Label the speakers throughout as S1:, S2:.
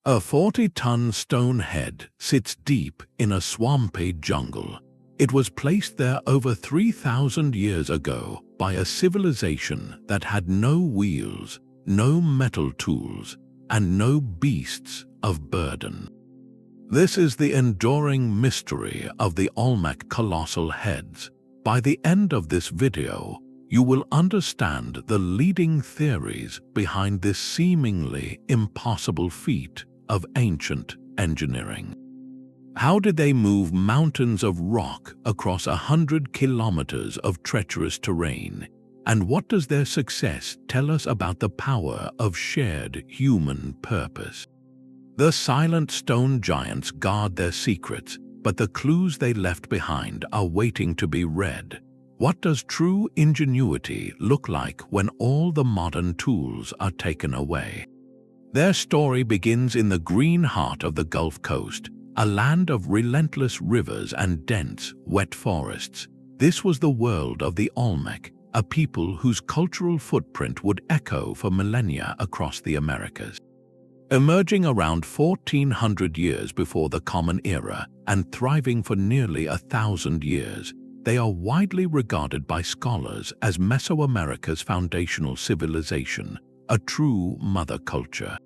S1: A 40-ton stone head sits deep in a swampy jungle. It was placed there over 3,000 years ago by a civilization that had no wheels, no metal tools, and no beasts of burden. This is the enduring mystery of the Olmec Colossal Heads. By the end of this video, you will understand the leading theories behind this seemingly impossible feat of ancient engineering. How did they move mountains of rock across 100 kilometers of treacherous terrain? And what does their success tell us about the power of shared human purpose? The silent stone giants guard their secrets, but the clues they left behind are waiting to be read. What does true ingenuity look like when all the modern tools are taken away? Their story begins in the green heart of the Gulf Coast, a land of relentless rivers and dense, wet forests. This was the world of the Olmec, a people whose cultural footprint would echo for millennia across the Americas. Emerging around 1400 years before the Common Era and thriving for nearly 1,000 years, they are widely regarded by scholars as Mesoamerica's foundational civilization, a true mother culture.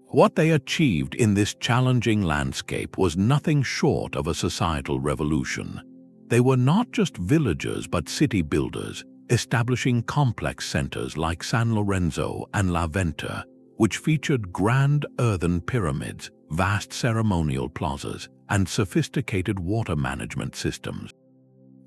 S1: What they achieved in this challenging landscape was nothing short of a societal revolution. They were not just villagers but city builders, establishing complex centers like San Lorenzo and La Venta, which featured grand earthen pyramids, vast ceremonial plazas, and sophisticated water management systems.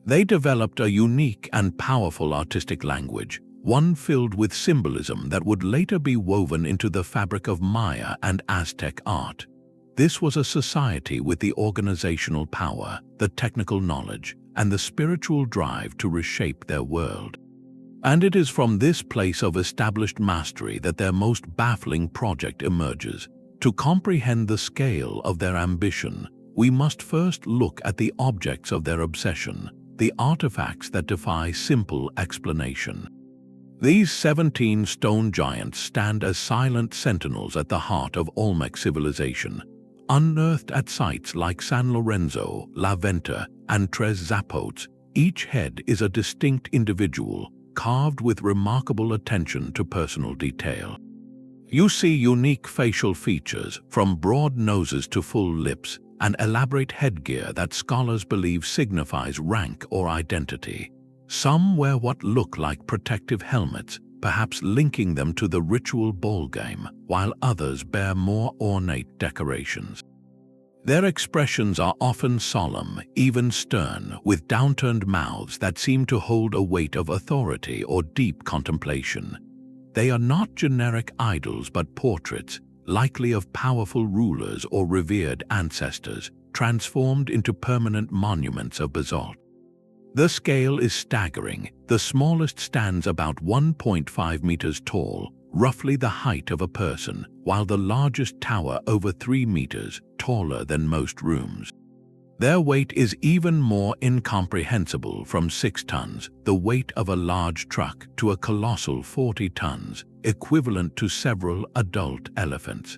S1: They developed a unique and powerful artistic language, one filled with symbolism that would later be woven into the fabric of Maya and Aztec art. This was a society with the organizational power, the technical knowledge, and the spiritual drive to reshape their world. And it is from this place of established mastery that their most baffling project emerges. To comprehend the scale of their ambition, we must first look at the objects of their obsession, the artifacts that defy simple explanation. These 17 stone giants stand as silent sentinels at the heart of Olmec civilization. Unearthed at sites like San Lorenzo, La Venta, and Tres Zapotes, each head is a distinct individual, carved with remarkable attention to personal detail. You see unique facial features, from broad noses to full lips, and elaborate headgear that scholars believe signifies rank or identity. Some wear what look like protective helmets, perhaps linking them to the ritual ball game, while others bear more ornate decorations. Their expressions are often solemn, even stern, with downturned mouths that seem to hold a weight of authority or deep contemplation. They are not generic idols but portraits, likely of powerful rulers or revered ancestors, transformed into permanent monuments of basalt. The scale is staggering. The smallest stands about 1.5 meters tall, roughly the height of a person, while the largest tower over 3 meters, taller than most rooms. Their weight is even more incomprehensible, from 6 tons, the weight of a large truck, to a colossal 40 tons, equivalent to several adult elephants.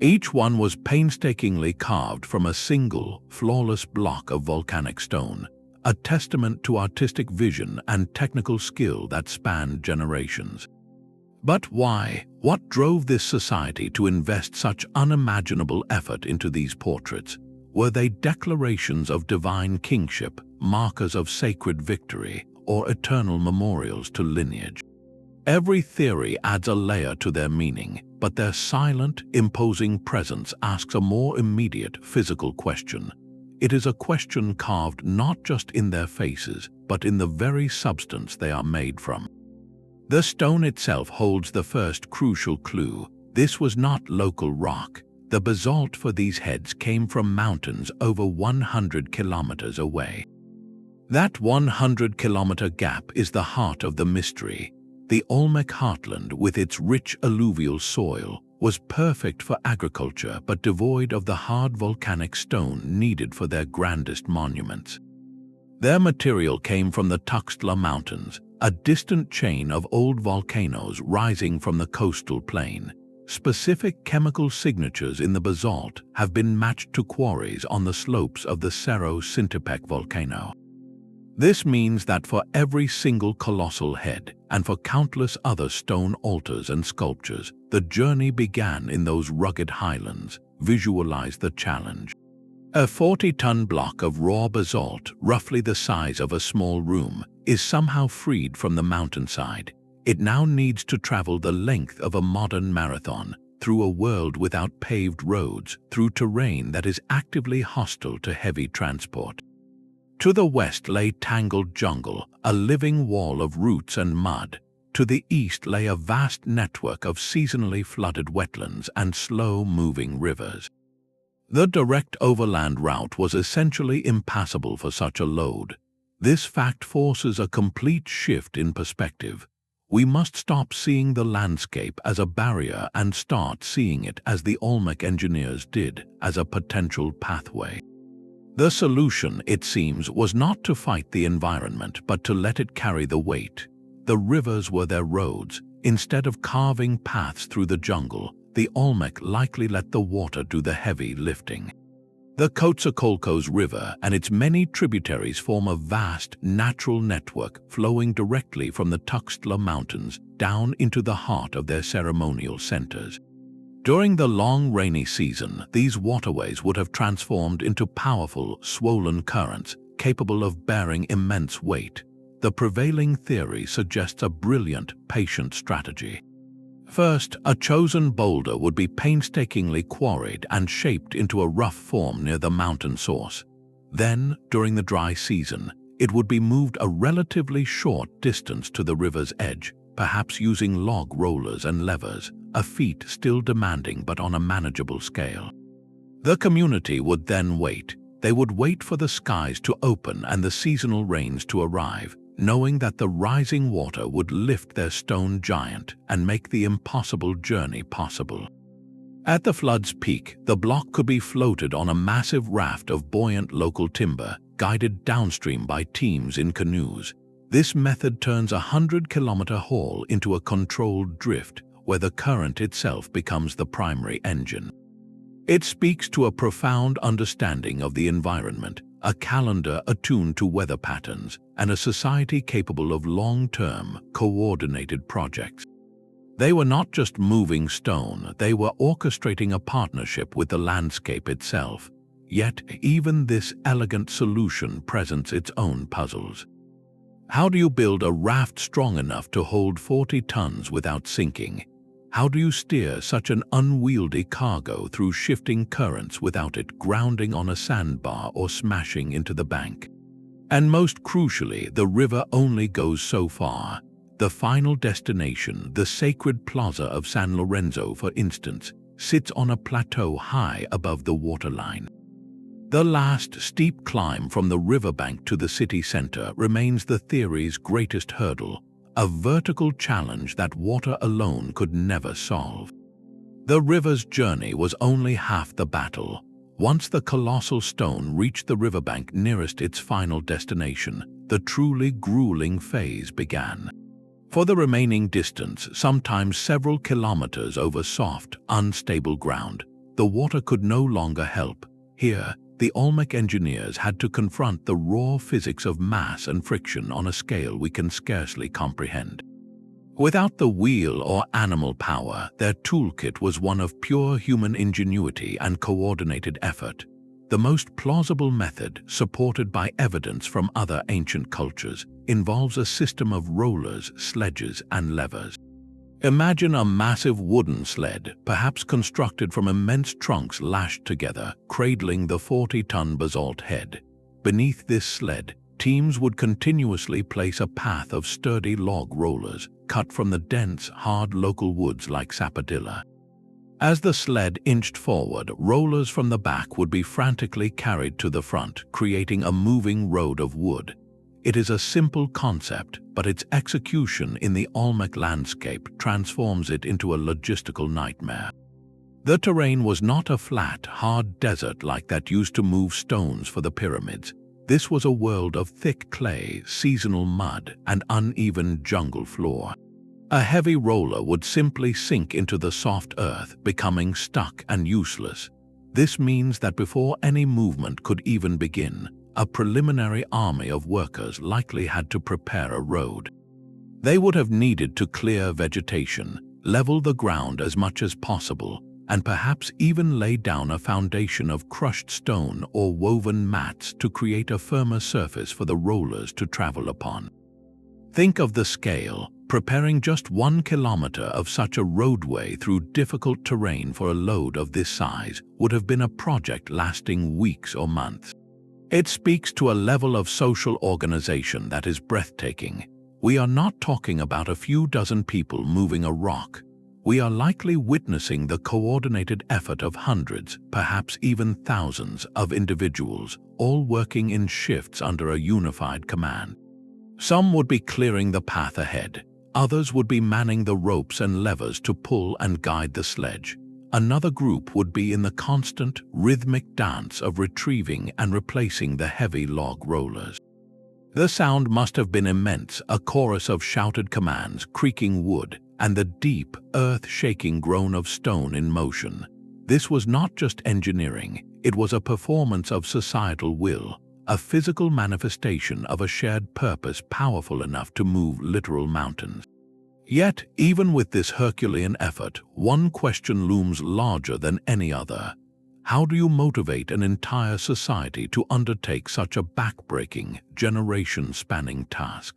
S1: Each one was painstakingly carved from a single, flawless block of volcanic stone, a testament to artistic vision and technical skill that spanned generations. But why? What drove this society to invest such unimaginable effort into these portraits? Were they declarations of divine kingship, markers of sacred victory, or eternal memorials to lineage? Every theory adds a layer to their meaning, but their silent, imposing presence asks a more immediate physical question. It is a question carved not just in their faces, but in the very substance they are made from. The stone itself holds the first crucial clue. This was not local rock. The basalt for these heads came from mountains over 100 kilometers away. That 100-kilometer gap is the heart of the mystery. The Olmec heartland, with its rich alluvial soil, was perfect for agriculture but devoid of the hard volcanic stone needed for their grandest monuments. Their material came from the Tuxtla Mountains, a distant chain of old volcanoes rising from the coastal plain. specific chemical signatures in the basalt have been matched to quarries on the slopes of the Cerro Sintepec volcano. This means that for every single colossal head, and for countless other stone altars and sculptures, the journey began in those rugged highlands. Visualize the challenge. A 40-ton block of raw basalt, roughly the size of a small room, is somehow freed from the mountainside. It now needs to travel the length of a modern marathon, through a world without paved roads, through terrain that is actively hostile to heavy transport. To the west lay tangled jungle, a living wall of roots and mud. To the east lay a vast network of seasonally flooded wetlands and slow-moving rivers. The direct overland route was essentially impassable for such a load. This fact forces a complete shift in perspective. We must stop seeing the landscape as a barrier and start seeing it, as the Olmec engineers did, as a potential pathway. The solution, it seems, was not to fight the environment, but to let it carry the weight. The rivers were their roads. Instead of carving paths through the jungle, the Olmec likely let the water do the heavy lifting. The Coatzacoalcos River and its many tributaries form a vast, natural network flowing directly from the Tuxtla Mountains down into the heart of their ceremonial centers. During the long rainy season, these waterways would have transformed into powerful, swollen currents capable of bearing immense weight. The prevailing theory suggests a brilliant, patient strategy. First, a chosen boulder would be painstakingly quarried and shaped into a rough form near the mountain source. Then, during the dry season, it would be moved a relatively short distance to the river's edge, perhaps using log rollers and levers, a feat still demanding but on a manageable scale. The community would then wait. They would wait for the skies to open and the seasonal rains to arrive, knowing that the rising water would lift their stone giant and make the impossible journey possible. At the flood's peak, the block could be floated on a massive raft of buoyant local timber, guided downstream by teams in canoes. This method turns a 100-kilometer haul into a controlled drift, where the current itself becomes the primary engine. It speaks to a profound understanding of the environment, a calendar attuned to weather patterns, and a society capable of long-term, coordinated projects. They were not just moving stone, they were orchestrating a partnership with the landscape itself. Yet, even this elegant solution presents its own puzzles. How do you build a raft strong enough to hold 40 tons without sinking? How do you steer such an unwieldy cargo through shifting currents without it grounding on a sandbar or smashing into the bank? And most crucially, the river only goes so far. The final destination, the sacred plaza of San Lorenzo, for instance, sits on a plateau high above the waterline. The last steep climb from the riverbank to the city center remains the theory's greatest hurdle, a vertical challenge that water alone could never solve. The river's journey was only half the battle. Once the colossal stone reached the riverbank nearest its final destination, the truly grueling phase began. For the remaining distance, sometimes several kilometers over soft, unstable ground, the water could no longer help. Here, the Olmec engineers had to confront the raw physics of mass and friction on a scale we can scarcely comprehend. Without the wheel or animal power, their toolkit was one of pure human ingenuity and coordinated effort. The most plausible method, supported by evidence from other ancient cultures, involves a system of rollers, sledges, and levers. Imagine a massive wooden sled, perhaps constructed from immense trunks lashed together, cradling the 40-ton basalt head. Beneath this sled, teams would continuously place a path of sturdy log rollers, cut from the dense, hard local woods like sapodilla. As the sled inched forward, rollers from the back would be frantically carried to the front, creating a moving road of wood. It is a simple concept, but its execution in the Almak landscape transforms it into a logistical nightmare. The terrain was not a flat, hard desert like that used to move stones for the pyramids. This was a world of thick clay, seasonal mud, and uneven jungle floor. A heavy roller would simply sink into the soft earth, becoming stuck and useless. This means that before any movement could even begin, a preliminary army of workers likely had to prepare a road. They would have needed to clear vegetation, level the ground as much as possible, and perhaps even lay down a foundation of crushed stone or woven mats to create a firmer surface for the rollers to travel upon. Think of the scale. Preparing just 1 kilometer of such a roadway through difficult terrain for a load of this size would have been a project lasting weeks or months. It speaks to a level of social organization that is breathtaking. We are not talking about a few dozen people moving a rock. We are likely witnessing the coordinated effort of hundreds, perhaps even thousands, of individuals, all working in shifts under a unified command. Some would be clearing the path ahead. Others would be manning the ropes and levers to pull and guide the sledge. Another group would be in the constant, rhythmic dance of retrieving and replacing the heavy log rollers. The sound must have been immense, a chorus of shouted commands, creaking wood, and the deep, earth-shaking groan of stone in motion. This was not just engineering, it was a performance of societal will, a physical manifestation of a shared purpose powerful enough to move literal mountains. Yet, even with this Herculean effort, one question looms larger than any other. How do you motivate an entire society to undertake such a backbreaking, generation-spanning task?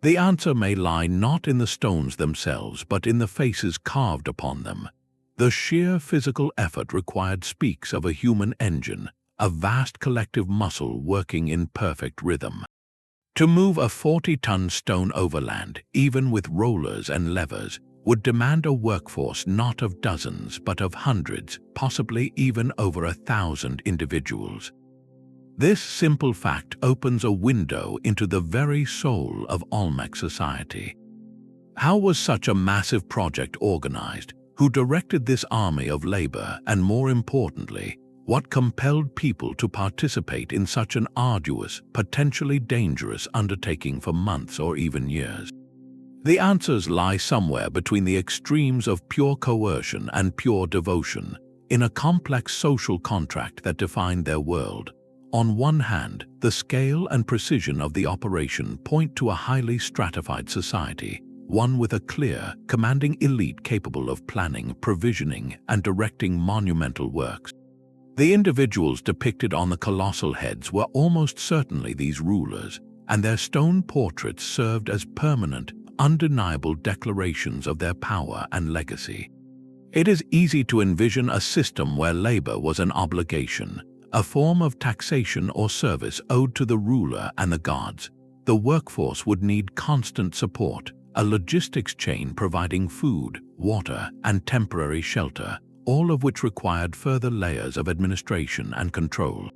S1: The answer may lie not in the stones themselves, but in the faces carved upon them. The sheer physical effort required speaks of a human engine, a vast collective muscle working in perfect rhythm. To move a 40-ton stone overland, even with rollers and levers, would demand a workforce not of dozens but of hundreds, possibly even over 1,000 individuals. This simple fact opens a window into the very soul of Olmec society. How was such a massive project organized? Who directed this army of labor? And more importantly, what compelled people to participate in such an arduous, potentially dangerous undertaking for months or even years? The answers lie somewhere between the extremes of pure coercion and pure devotion, in a complex social contract that defined their world. On one hand, the scale and precision of the operation point to a highly stratified society, one with a clear, commanding elite capable of planning, provisioning, and directing monumental works. The individuals depicted on the colossal heads were almost certainly these rulers, and their stone portraits served as permanent, undeniable declarations of their power and legacy. It is easy to envision a system where labor was an obligation, a form of taxation or service owed to the ruler and the gods. The workforce would need constant support, a logistics chain providing food, water, and temporary shelter, all of which required further layers of administration and control.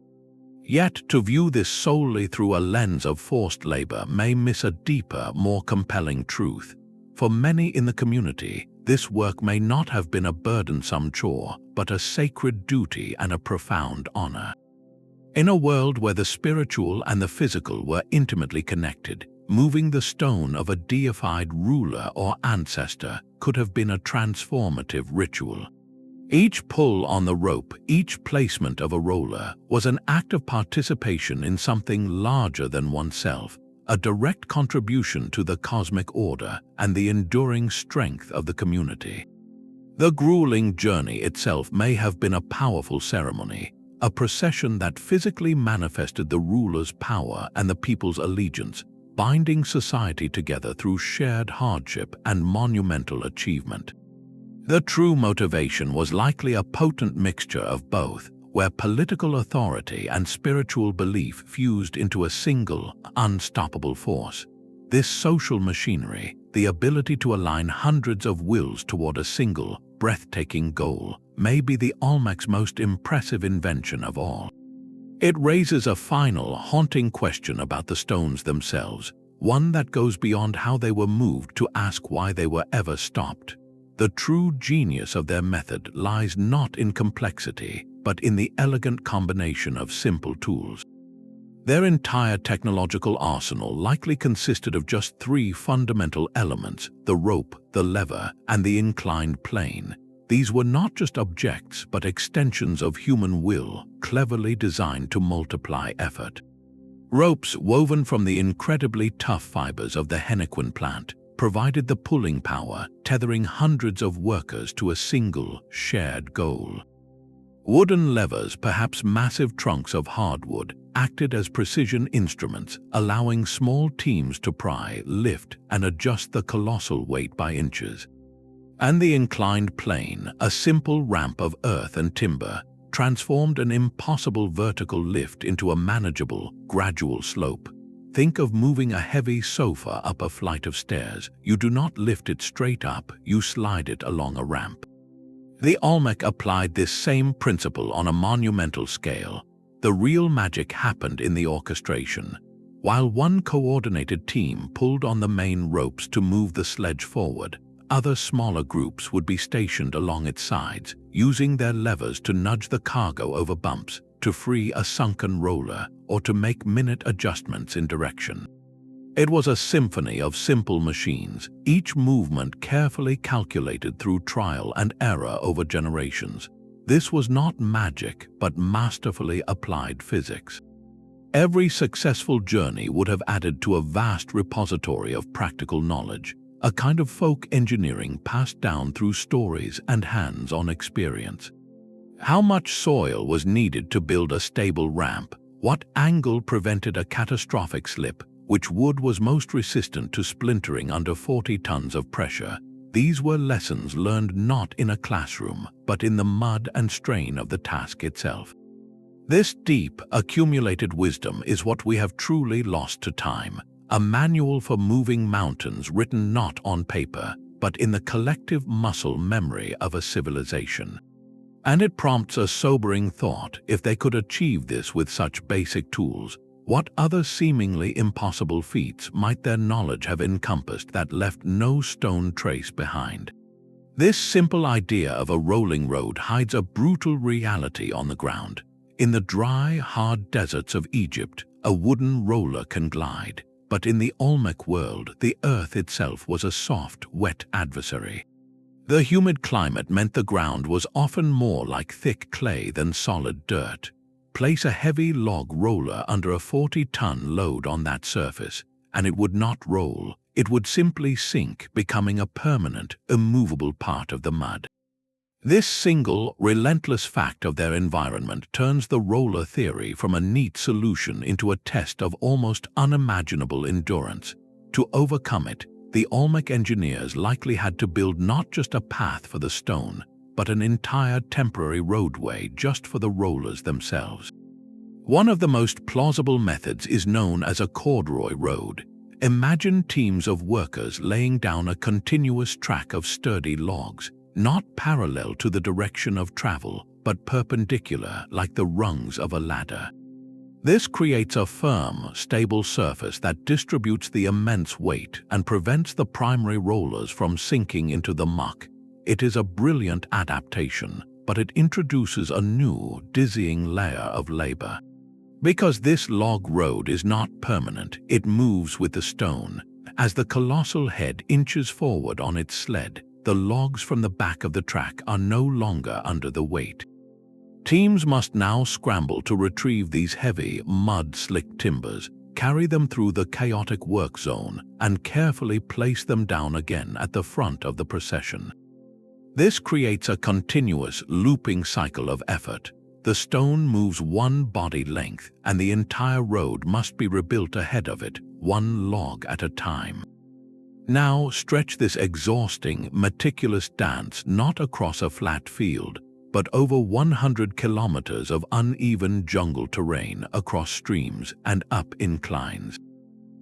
S1: Yet, to view this solely through a lens of forced labor may miss a deeper, more compelling truth. For many in the community, this work may not have been a burdensome chore, but a sacred duty and a profound honor. In a world where the spiritual and the physical were intimately connected, moving the stone of a deified ruler or ancestor could have been a transformative ritual. Each pull on the rope, each placement of a roller, was an act of participation in something larger than oneself, a direct contribution to the cosmic order and the enduring strength of the community. The grueling journey itself may have been a powerful ceremony, a procession that physically manifested the ruler's power and the people's allegiance, binding society together through shared hardship and monumental achievement. The true motivation was likely a potent mixture of both, where political authority and spiritual belief fused into a single, unstoppable force. This social machinery, the ability to align hundreds of wills toward a single, breathtaking goal, may be the Olmec's most impressive invention of all. It raises a final, haunting question about the stones themselves, one that goes beyond how they were moved to ask why they were ever stopped. The true genius of their method lies not in complexity, but in the elegant combination of simple tools. Their entire technological arsenal likely consisted of just three fundamental elements: the rope, the lever, and the inclined plane. These were not just objects, but extensions of human will, cleverly designed to multiply effort. Ropes woven from the incredibly tough fibers of the henequen plant provided the pulling power, tethering hundreds of workers to a single, shared goal. Wooden levers, perhaps massive trunks of hardwood, acted as precision instruments, allowing small teams to pry, lift, and adjust the colossal weight by inches. And the inclined plane, a simple ramp of earth and timber, transformed an impossible vertical lift into a manageable, gradual slope. Think of moving a heavy sofa up a flight of stairs. You do not lift it straight up, you slide it along a ramp. The Olmec applied this same principle on a monumental scale. The real magic happened in the orchestration. While one coordinated team pulled on the main ropes to move the sledge forward, other smaller groups would be stationed along its sides, using their levers to nudge the cargo over bumps, to free a sunken roller, or to make minute adjustments in direction. It was a symphony of simple machines, each movement carefully calculated through trial and error over generations. This was not magic, but masterfully applied physics. Every successful journey would have added to a vast repository of practical knowledge, a kind of folk engineering passed down through stories and hands-on experience. How much soil was needed to build a stable ramp? What angle prevented a catastrophic slip? Which wood was most resistant to splintering under 40 tons of pressure? These were lessons learned not in a classroom, but in the mud and strain of the task itself. This deep, accumulated wisdom is what we have truly lost to time, a manual for moving mountains written not on paper, but in the collective muscle memory of a civilization. And it prompts a sobering thought: if they could achieve this with such basic tools, what other seemingly impossible feats might their knowledge have encompassed that left no stone trace behind? This simple idea of a rolling road hides a brutal reality on the ground. In the dry, hard deserts of Egypt, a wooden roller can glide. But in the Olmec world, the earth itself was a soft, wet adversary. The humid climate meant the ground was often more like thick clay than solid dirt. Place a heavy log roller under a 40-ton load on that surface, and it would not roll. It would simply sink, becoming a permanent, immovable part of the mud. This single, relentless fact of their environment turns the roller theory from a neat solution into a test of almost unimaginable endurance. To overcome it, the Olmec engineers likely had to build not just a path for the stone, but an entire temporary roadway just for the rollers themselves. One of the most plausible methods is known as a corduroy road. Imagine teams of workers laying down a continuous track of sturdy logs, not parallel to the direction of travel, but perpendicular like the rungs of a ladder. This creates a firm, stable surface that distributes the immense weight and prevents the primary rollers from sinking into the muck. It is a brilliant adaptation, but it introduces a new, dizzying layer of labor. Because this log road is not permanent, it moves with the stone. As the colossal head inches forward on its sled, the logs from the back of the track are no longer under the weight. Teams must now scramble to retrieve these heavy, mud-slicked timbers, carry them through the chaotic work zone, and carefully place them down again at the front of the procession. This creates a continuous, looping cycle of effort. The stone moves one body length, and the entire road must be rebuilt ahead of it, one log at a time. Now stretch this exhausting, meticulous dance not across a flat field, but over 100 kilometers of uneven jungle terrain across streams and up inclines.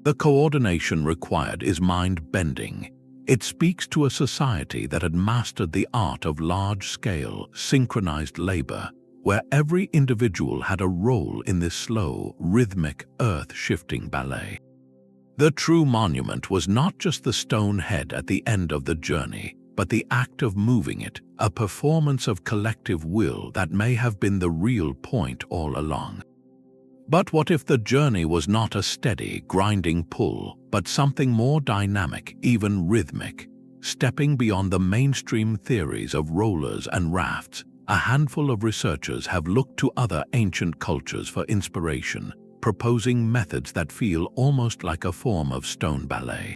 S1: The coordination required is mind-bending. It speaks to a society that had mastered the art of large-scale, synchronized labor, where every individual had a role in this slow, rhythmic, earth-shifting ballet. The true monument was not just the stone head at the end of the journey, but the act of moving it, a performance of collective will that may have been the real point all along. But what if the journey was not a steady, grinding pull, but something more dynamic, even rhythmic? Stepping beyond the mainstream theories of rollers and rafts, a handful of researchers have looked to other ancient cultures for inspiration, proposing methods that feel almost like a form of stone ballet.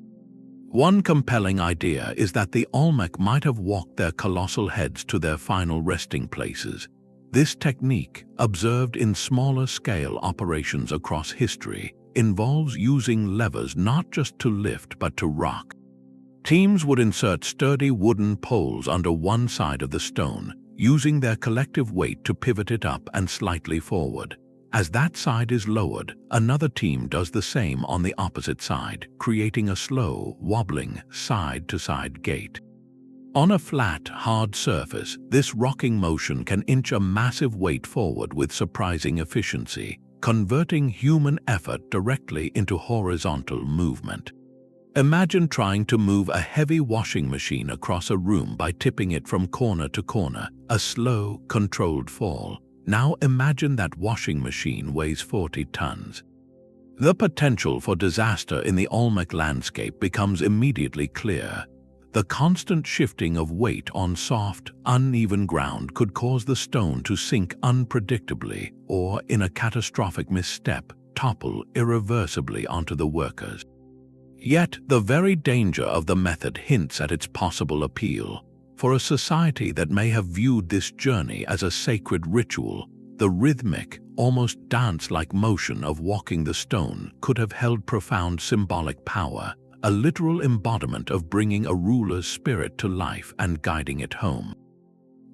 S1: One compelling idea is that the Olmec might have walked their colossal heads to their final resting places. This technique, observed in smaller-scale operations across history, involves using levers not just to lift but to rock. Teams would insert sturdy wooden poles under one side of the stone, using their collective weight to pivot it up and slightly forward. As that side is lowered, another team does the same on the opposite side, creating a slow, wobbling, side-to-side gait. On a flat, hard surface, this rocking motion can inch a massive weight forward with surprising efficiency, converting human effort directly into horizontal movement. Imagine trying to move a heavy washing machine across a room by tipping it from corner to corner, a slow, controlled fall. Now imagine that washing machine weighs 40 tons. The potential for disaster in the Olmec landscape becomes immediately clear. The constant shifting of weight on soft, uneven ground could cause the stone to sink unpredictably or, in a catastrophic misstep, topple irreversibly onto the workers. Yet, the very danger of the method hints at its possible appeal. For a society that may have viewed this journey as a sacred ritual, the rhythmic, almost dance-like motion of walking the stone could have held profound symbolic power, a literal embodiment of bringing a ruler's spirit to life and guiding it home.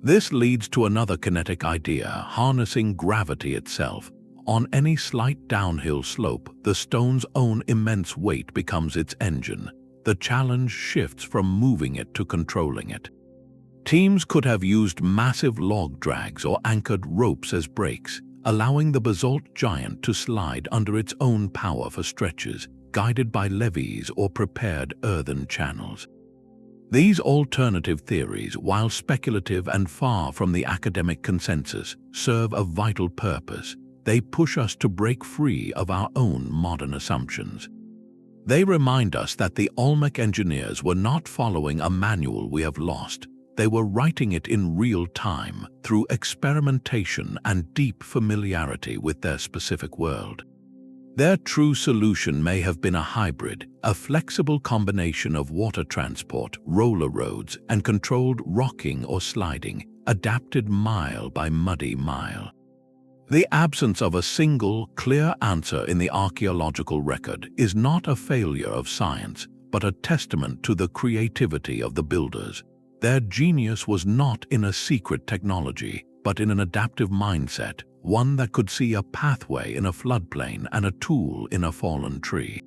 S1: This leads to another kinetic idea, harnessing gravity itself. On any slight downhill slope, the stone's own immense weight becomes its engine. The challenge shifts from moving it to controlling it. Teams could have used massive log drags or anchored ropes as brakes, allowing the basalt giant to slide under its own power for stretches, guided by levees or prepared earthen channels. These alternative theories, while speculative and far from the academic consensus, serve a vital purpose. They push us to break free of our own modern assumptions. They remind us that the Olmec engineers were not following a manual we have lost. They were writing it in real time, through experimentation and deep familiarity with their specific world. Their true solution may have been a hybrid, a flexible combination of water transport, roller roads, and controlled rocking or sliding, adapted mile by muddy mile. The absence of a single, clear answer in the archaeological record is not a failure of science, but a testament to the creativity of the builders. Their genius was not in a secret technology, but in an adaptive mindset, one that could see a pathway in a floodplain and a tool in a fallen tree.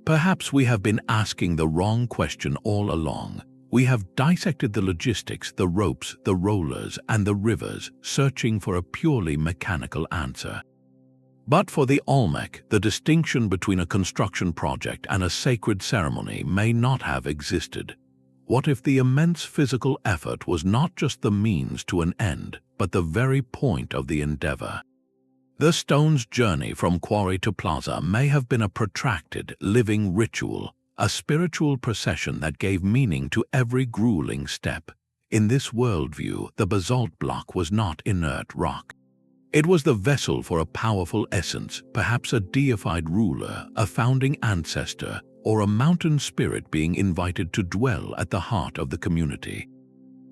S1: Perhaps we have been asking the wrong question all along. We have dissected the logistics, the ropes, the rollers, and the rivers, searching for a purely mechanical answer. But for the Olmec, the distinction between a construction project and a sacred ceremony may not have existed. What if the immense physical effort was not just the means to an end, but the very point of the endeavor? The stone's journey from quarry to plaza may have been a protracted, living ritual, a spiritual procession that gave meaning to every grueling step. In this worldview, the basalt block was not inert rock. It was the vessel for a powerful essence, perhaps a deified ruler, a founding ancestor, or a mountain spirit being invited to dwell at the heart of the community.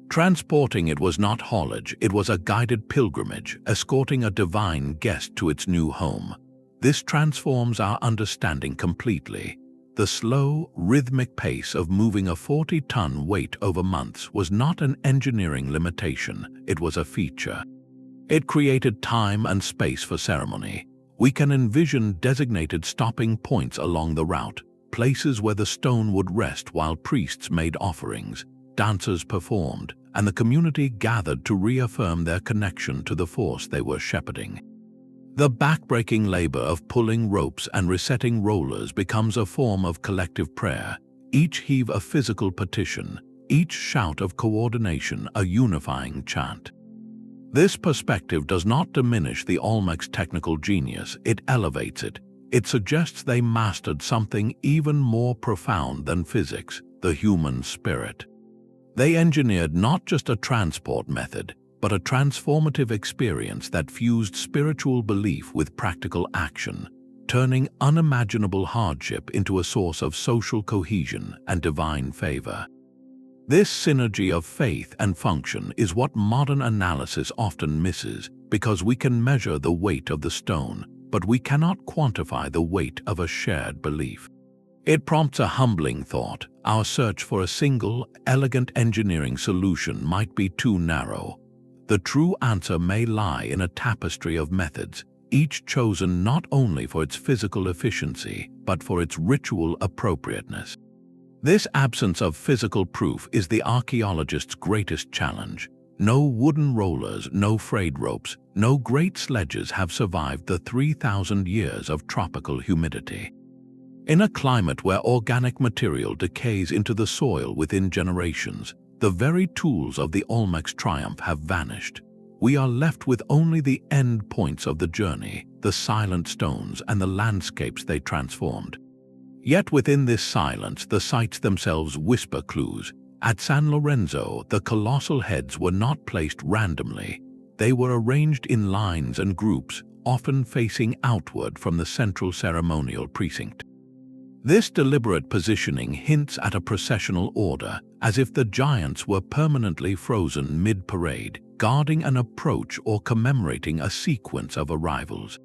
S1: Transporting it was not haulage, it was a guided pilgrimage, escorting a divine guest to its new home. This transforms our understanding completely. The slow, rhythmic pace of moving a 40-ton weight over months was not an engineering limitation, it was a feature. It created time and space for ceremony. We can envision designated stopping points along the route, places where the stone would rest while priests made offerings, dancers performed, and the community gathered to reaffirm their connection to the force they were shepherding. The backbreaking labor of pulling ropes and resetting rollers becomes a form of collective prayer, each heave a physical petition, each shout of coordination a unifying chant. This perspective does not diminish the Olmec's technical genius, it elevates it. It suggests they mastered something even more profound than physics, the human spirit. They engineered not just a transport method, but a transformative experience that fused spiritual belief with practical action, turning unimaginable hardship into a source of social cohesion and divine favor. This synergy of faith and function is what modern analysis often misses, because we can measure the weight of the stone, but we cannot quantify the weight of a shared belief. It prompts a humbling thought. Our search for a single, elegant engineering solution might be too narrow. The true answer may lie in a tapestry of methods, each chosen not only for its physical efficiency, but for its ritual appropriateness. This absence of physical proof is the archaeologist's greatest challenge. No wooden rollers, no frayed ropes, no great sledges have survived the 3,000 years of tropical humidity. In a climate where organic material decays into the soil within generations, the very tools of the Olmec's triumph have vanished. We are left with only the end points of the journey, the silent stones and the landscapes they transformed. Yet within this silence, the sites themselves whisper clues. At San Lorenzo, the colossal heads were not placed randomly. They were arranged in lines and groups, often facing outward from the central ceremonial precinct. This deliberate positioning hints at a processional order, as if the giants were permanently frozen mid-parade, guarding an approach or commemorating a sequence of arrivals.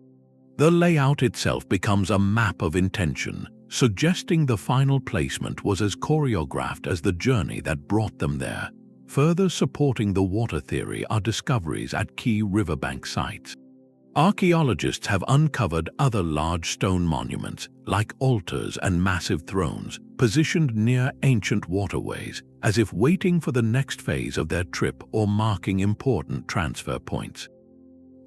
S1: The layout itself becomes a map of intention, suggesting the final placement was as choreographed as the journey that brought them there. Further supporting the water theory are discoveries at key riverbank sites. Archaeologists have uncovered other large stone monuments, like altars and massive thrones, positioned near ancient waterways, as if waiting for the next phase of their trip or marking important transfer points.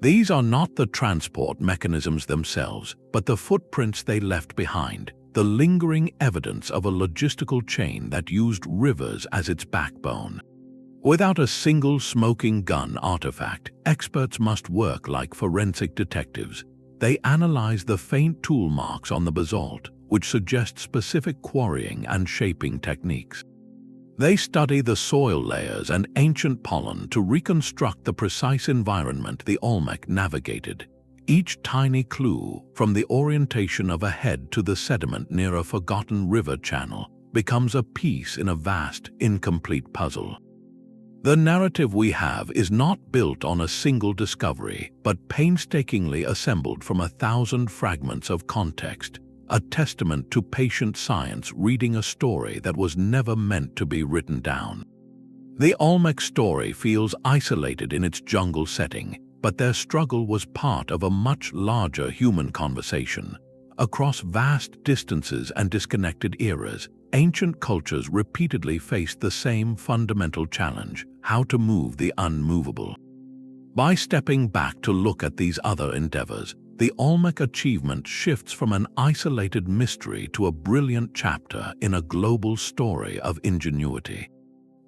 S1: These are not the transport mechanisms themselves, but the footprints they left behind, the lingering evidence of a logistical chain that used rivers as its backbone. Without a single smoking gun artifact, experts must work like forensic detectives. They analyze the faint tool marks on the basalt, which suggest specific quarrying and shaping techniques. They study the soil layers and ancient pollen to reconstruct the precise environment the Olmec navigated. Each tiny clue, from the orientation of a head to the sediment near a forgotten river channel, becomes a piece in a vast, incomplete puzzle. The narrative we have is not built on a single discovery, but painstakingly assembled from 1,000 fragments of context, a testament to patient science reading a story that was never meant to be written down. The Olmec story feels isolated in its jungle setting, but their struggle was part of a much larger human conversation. Across vast distances and disconnected eras, ancient cultures repeatedly faced the same fundamental challenge: how to move the unmovable. By stepping back to look at these other endeavors, the Olmec achievement shifts from an isolated mystery to a brilliant chapter in a global story of ingenuity.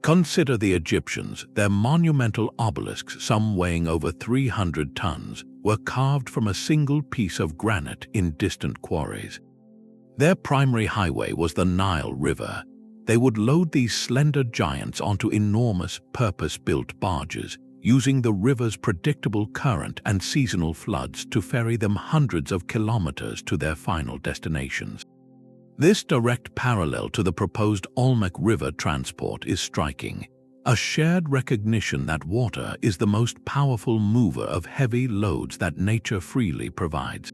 S1: Consider the Egyptians. Their monumental obelisks, some weighing over 300 tons, were carved from a single piece of granite in distant quarries. Their primary highway was the Nile River. They would load these slender giants onto enormous, purpose-built barges, using the river's predictable current and seasonal floods to ferry them hundreds of kilometers to their final destinations. This direct parallel to the proposed Olmec River transport is striking, a shared recognition that water is the most powerful mover of heavy loads that nature freely provides.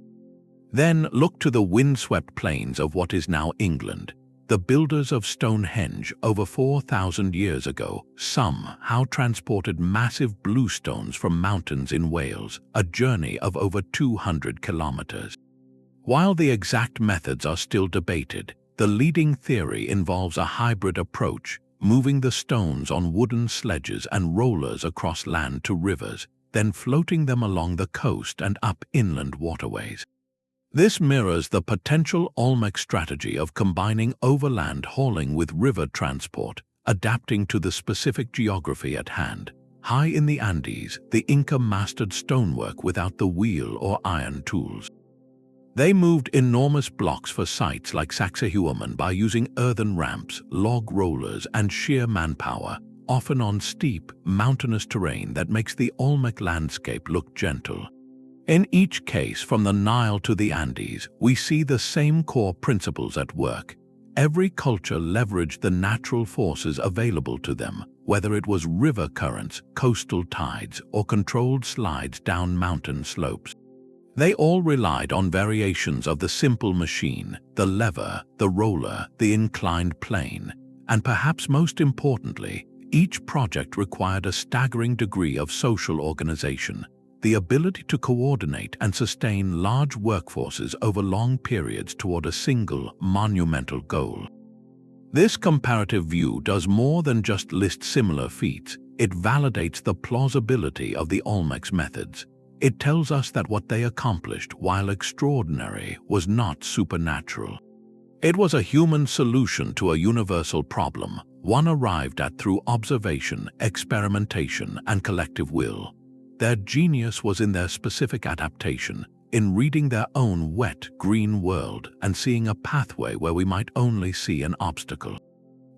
S1: Then look to the windswept plains of what is now England. The builders of Stonehenge over 4,000 years ago somehow transported massive bluestones from mountains in Wales, a journey of over 200 kilometers. While the exact methods are still debated, the leading theory involves a hybrid approach, moving the stones on wooden sledges and rollers across land to rivers, then floating them along the coast and up inland waterways. This mirrors the potential Olmec strategy of combining overland hauling with river transport, adapting to the specific geography at hand. High in the Andes, the Inca mastered stonework without the wheel or iron tools. They moved enormous blocks for sites like Sacsayhuaman by using earthen ramps, log rollers, and sheer manpower, often on steep, mountainous terrain that makes the Olmec landscape look gentle. In each case, from the Nile to the Andes, we see the same core principles at work. Every culture leveraged the natural forces available to them, whether it was river currents, coastal tides, or controlled slides down mountain slopes. They all relied on variations of the simple machine, the lever, the roller, the inclined plane, and perhaps most importantly, each project required a staggering degree of social organization, the ability to coordinate and sustain large workforces over long periods toward a single, monumental goal. This comparative view does more than just list similar feats. It validates the plausibility of the Olmec's methods. It tells us that what they accomplished, while extraordinary, was not supernatural. It was a human solution to a universal problem, one arrived at through observation, experimentation, and collective will. Their genius was in their specific adaptation, in reading their own wet, green world and seeing a pathway where we might only see an obstacle.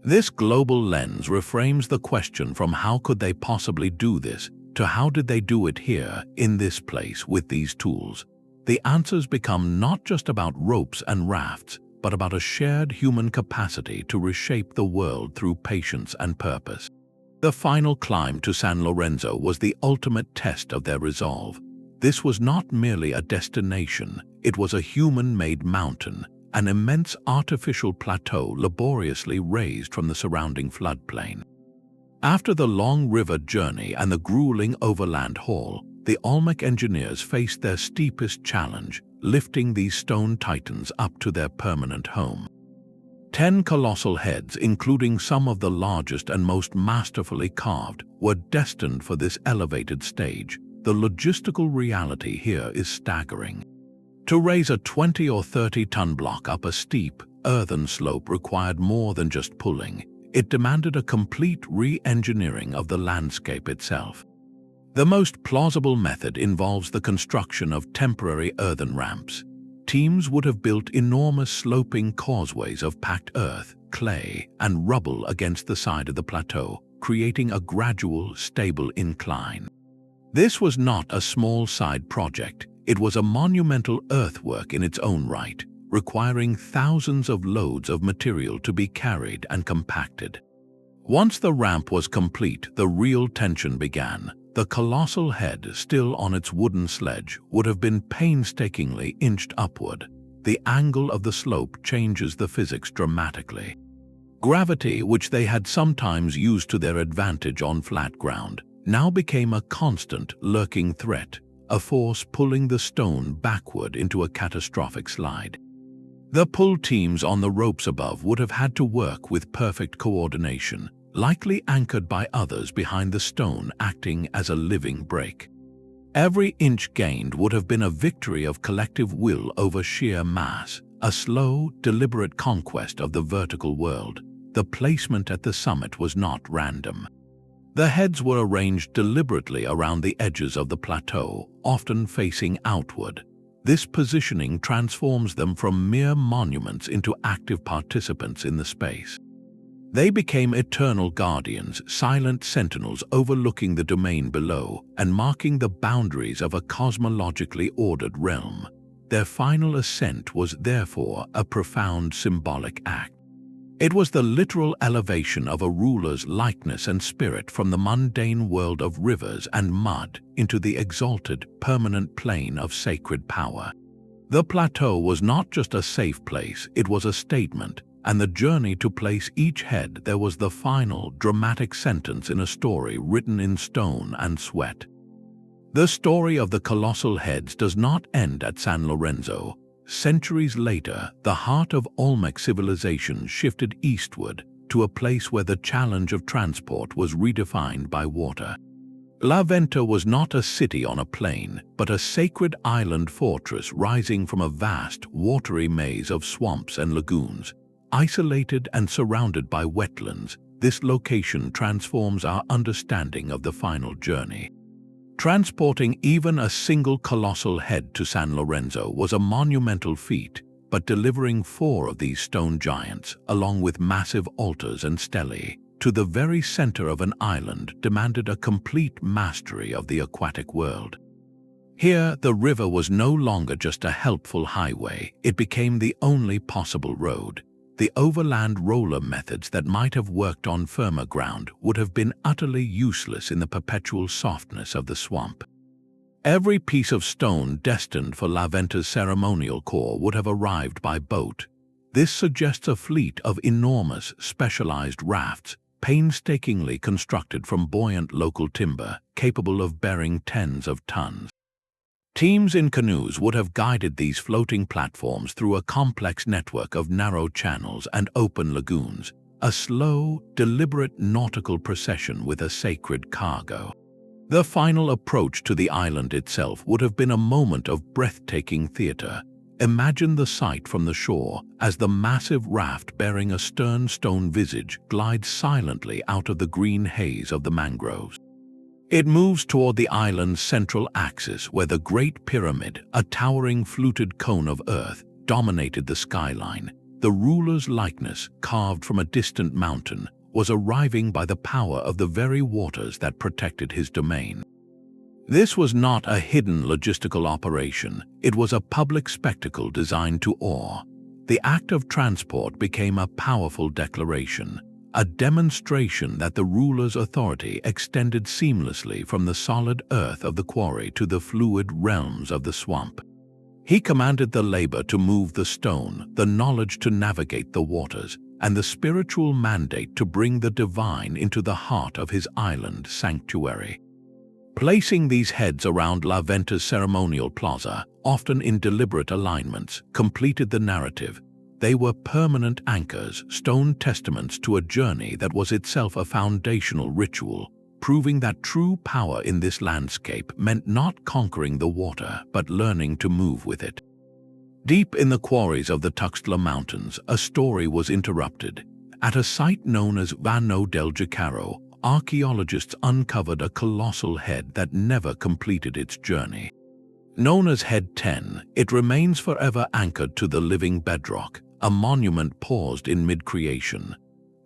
S1: This global lens reframes the question from how could they possibly do this to how did they do it here, in this place, with these tools. The answers become not just about ropes and rafts, but about a shared human capacity to reshape the world through patience and purpose. The final climb to San Lorenzo was the ultimate test of their resolve. This was not merely a destination, it was a human-made mountain, an immense artificial plateau laboriously raised from the surrounding floodplain. After the long river journey and the grueling overland haul, the Olmec engineers faced their steepest challenge, lifting these stone titans up to their permanent home. 10 colossal heads, including some of the largest and most masterfully carved, were destined for this elevated stage. The logistical reality here is staggering. To raise a 20 or 30-ton block up a steep, earthen slope required more than just pulling. It demanded a complete re-engineering of the landscape itself. The most plausible method involves the construction of temporary earthen ramps. Teams would have built enormous sloping causeways of packed earth, clay, and rubble against the side of the plateau, creating a gradual, stable incline. This was not a small side project, it was a monumental earthwork in its own right, requiring thousands of loads of material to be carried and compacted. Once the ramp was complete, the real tension began. The colossal head, still on its wooden sledge, would have been painstakingly inched upward. The angle of the slope changes the physics dramatically. Gravity, which they had sometimes used to their advantage on flat ground, now became a constant, lurking threat, a force pulling the stone backward into a catastrophic slide. The pull teams on the ropes above would have had to work with perfect coordination, likely anchored by others behind the stone acting as a living brake. Every inch gained would have been a victory of collective will over sheer mass, a slow, deliberate conquest of the vertical world. The placement at the summit was not random. The heads were arranged deliberately around the edges of the plateau, often facing outward. This positioning transforms them from mere monuments into active participants in the space. They became eternal guardians, silent sentinels overlooking the domain below and marking the boundaries of a cosmologically ordered realm. Their final ascent was therefore a profound symbolic act. It was the literal elevation of a ruler's likeness and spirit from the mundane world of rivers and mud into the exalted, permanent plane of sacred power. The plateau was not just a safe place, it was a statement. And the journey to place each head there was the final, dramatic sentence in a story written in stone and sweat. The story of the colossal heads does not end at San Lorenzo. Centuries later, the heart of Olmec civilization shifted eastward to a place where the challenge of transport was redefined by water. La Venta was not a city on a plain, but a sacred island fortress rising from a vast, watery maze of swamps and lagoons. Isolated and surrounded by wetlands, this location transforms our understanding of the final journey. Transporting even a single colossal head to San Lorenzo was a monumental feat, but delivering 4 of these stone giants, along with massive altars and stelae, to the very center of an island demanded a complete mastery of the aquatic world. Here, the river was no longer just a helpful highway, it became the only possible road. The overland roller methods that might have worked on firmer ground would have been utterly useless in the perpetual softness of the swamp. Every piece of stone destined for Venta's ceremonial core would have arrived by boat. This suggests a fleet of enormous, specialized rafts, painstakingly constructed from buoyant local timber, capable of bearing tens of tons. Teams in canoes would have guided these floating platforms through a complex network of narrow channels and open lagoons, a slow, deliberate nautical procession with a sacred cargo. The final approach to the island itself would have been a moment of breathtaking theater. Imagine the sight from the shore as the massive raft bearing a stern stone visage glides silently out of the green haze of the mangroves. It moves toward the island's central axis where the Great Pyramid, a towering fluted cone of earth, dominated the skyline. The ruler's likeness, carved from a distant mountain, was arriving by the power of the very waters that protected his domain. This was not a hidden logistical operation, it was a public spectacle designed to awe. The act of transport became a powerful declaration, a demonstration that the ruler's authority extended seamlessly from the solid earth of the quarry to the fluid realms of the swamp. He commanded the labor to move the stone, the knowledge to navigate the waters, and the spiritual mandate to bring the divine into the heart of his island sanctuary. Placing these heads around Venta's ceremonial plaza, often in deliberate alignments, completed the narrative. They were permanent anchors, stone testaments to a journey that was itself a foundational ritual, proving that true power in this landscape meant not conquering the water, but learning to move with it. Deep in the quarries of the Tuxtla Mountains, a story was interrupted. At a site known as Vano del Jacaro, archaeologists uncovered a colossal head that never completed its journey. Known as Head 10, it remains forever anchored to the living bedrock, a monument paused in mid-creation.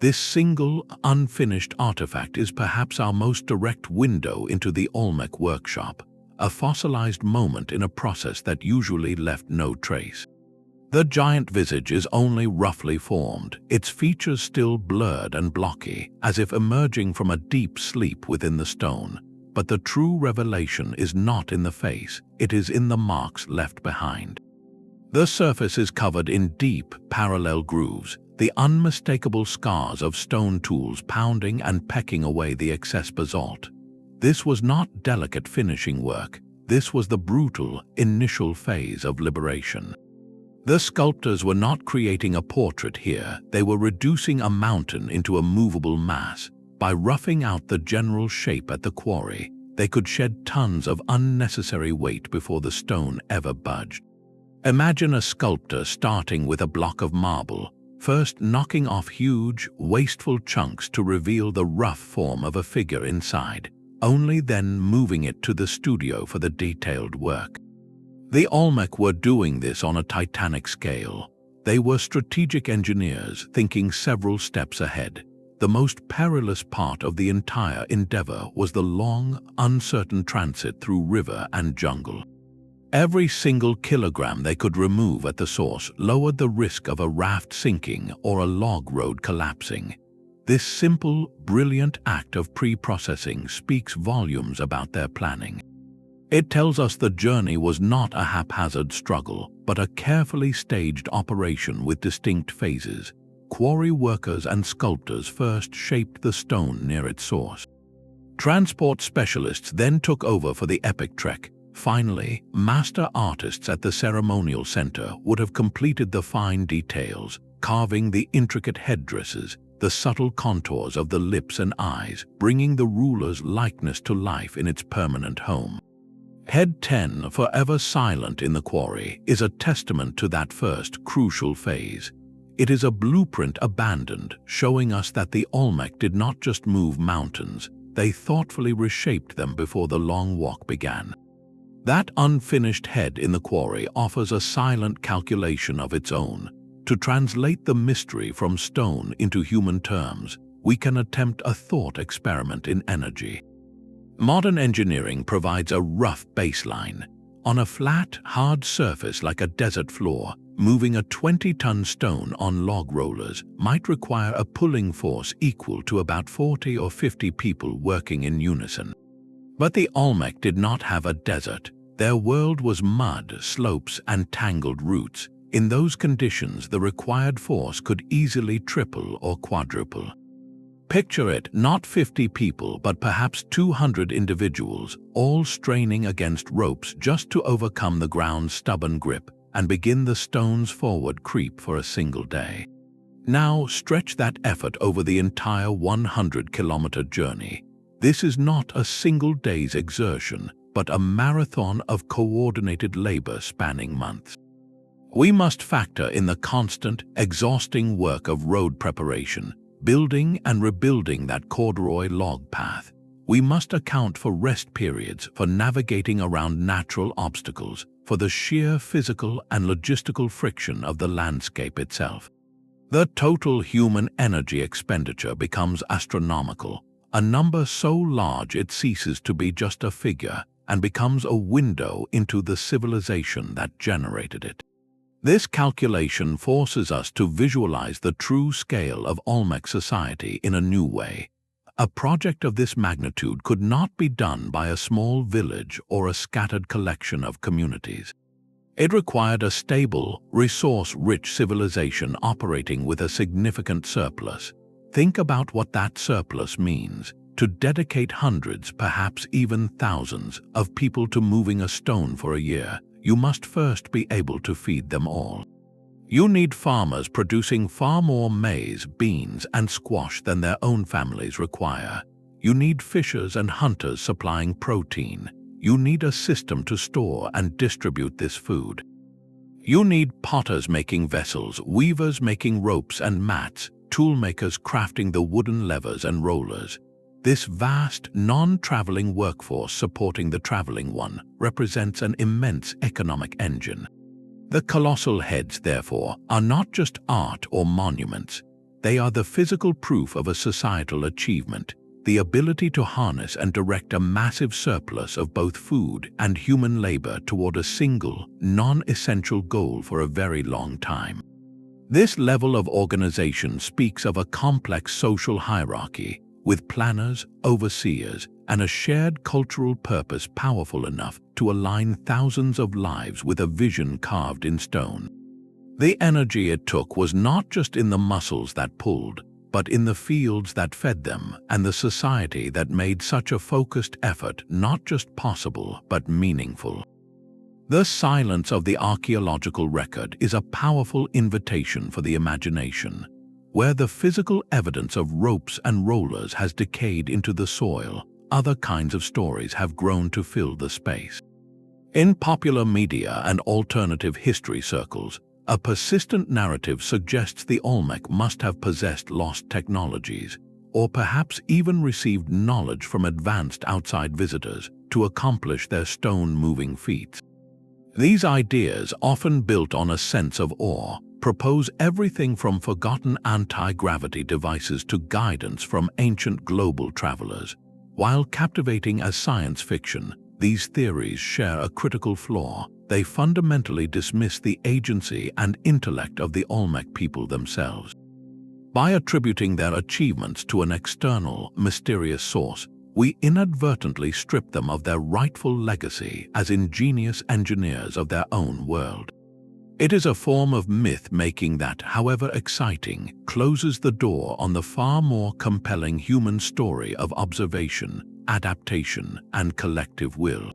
S1: This single, unfinished artifact is perhaps our most direct window into the Olmec workshop, a fossilized moment in a process that usually left no trace. The giant visage is only roughly formed, its features still blurred and blocky, as if emerging from a deep sleep within the stone. But the true revelation is not in the face, it is in the marks left behind. The surface is covered in deep, parallel grooves, the unmistakable scars of stone tools pounding and pecking away the excess basalt. This was not delicate finishing work, this was the brutal, initial phase of liberation. The sculptors were not creating a portrait here, they were reducing a mountain into a movable mass. By roughing out the general shape at the quarry, they could shed tons of unnecessary weight before the stone ever budged. Imagine a sculptor starting with a block of marble, first knocking off huge, wasteful chunks to reveal the rough form of a figure inside, only then moving it to the studio for the detailed work. The Olmec were doing this on a titanic scale. They were strategic engineers thinking several steps ahead. The most perilous part of the entire endeavor was the long, uncertain transit through river and jungle. Every single kilogram they could remove at the source lowered the risk of a raft sinking or a log road collapsing. This simple, brilliant act of pre-processing speaks volumes about their planning. It tells us the journey was not a haphazard struggle, but a carefully staged operation with distinct phases. Quarry workers and sculptors first shaped the stone near its source. Transport specialists then took over for the epic trek. Finally, master artists at the ceremonial center would have completed the fine details, carving the intricate headdresses, the subtle contours of the lips and eyes, bringing the ruler's likeness to life in its permanent home. Head 10, forever silent in the quarry, is a testament to that first crucial phase. It is a blueprint abandoned, showing us that the Olmec did not just move mountains, they thoughtfully reshaped them before the long walk began. That unfinished head in the quarry offers a silent calculation of its own. To translate the mystery from stone into human terms, we can attempt a thought experiment in energy. Modern engineering provides a rough baseline. On a flat, hard surface like a desert floor, moving a 20-ton stone on log rollers might require a pulling force equal to about 40 or 50 people working in unison. But the Olmec did not have a desert. Their world was mud, slopes, and tangled roots. In those conditions, the required force could easily triple or quadruple. Picture it, not 50 people, but perhaps 200 individuals, all straining against ropes just to overcome the ground's stubborn grip and begin the stone's forward creep for a single day. Now stretch that effort over the entire 100-kilometer journey. This is not a single day's exertion, but a marathon of coordinated labor spanning months. We must factor in the constant, exhausting work of road preparation, building and rebuilding that corduroy log path. We must account for rest periods, for navigating around natural obstacles, for the sheer physical and logistical friction of the landscape itself. The total human energy expenditure becomes astronomical, a number so large it ceases to be just a figure and becomes a window into the civilization that generated it. This calculation forces us to visualize the true scale of Olmec society in a new way. A project of this magnitude could not be done by a small village or a scattered collection of communities. It required a stable, resource-rich civilization operating with a significant surplus. Think about what that surplus means. To dedicate hundreds, perhaps even thousands, of people to moving a stone for a year, you must first be able to feed them all. You need farmers producing far more maize, beans, and squash than their own families require. You need fishers and hunters supplying protein. You need a system to store and distribute this food. You need potters making vessels, weavers making ropes and mats, toolmakers crafting the wooden levers and rollers. This vast, non-traveling workforce supporting the traveling one represents an immense economic engine. The colossal heads, therefore, are not just art or monuments. They are the physical proof of a societal achievement, the ability to harness and direct a massive surplus of both food and human labor toward a single, non-essential goal for a very long time. This level of organization speaks of a complex social hierarchy, with planners, overseers, and a shared cultural purpose powerful enough to align thousands of lives with a vision carved in stone. The energy it took was not just in the muscles that pulled, but in the fields that fed them and the society that made such a focused effort not just possible but meaningful. The silence of the archaeological record is a powerful invitation for the imagination. Where the physical evidence of ropes and rollers has decayed into the soil, other kinds of stories have grown to fill the space. In popular media and alternative history circles, a persistent narrative suggests the Olmec must have possessed lost technologies, or perhaps even received knowledge from advanced outside visitors to accomplish their stone-moving feats. These ideas, often built on a sense of awe, propose everything from forgotten anti-gravity devices to guidance from ancient global travelers. While captivating as science fiction, these theories share a critical flaw. They fundamentally dismiss the agency and intellect of the Olmec people themselves. By attributing their achievements to an external, mysterious source, we inadvertently strip them of their rightful legacy as ingenious engineers of their own world. It is a form of myth-making that, however exciting, closes the door on the far more compelling human story of observation, adaptation, and collective will.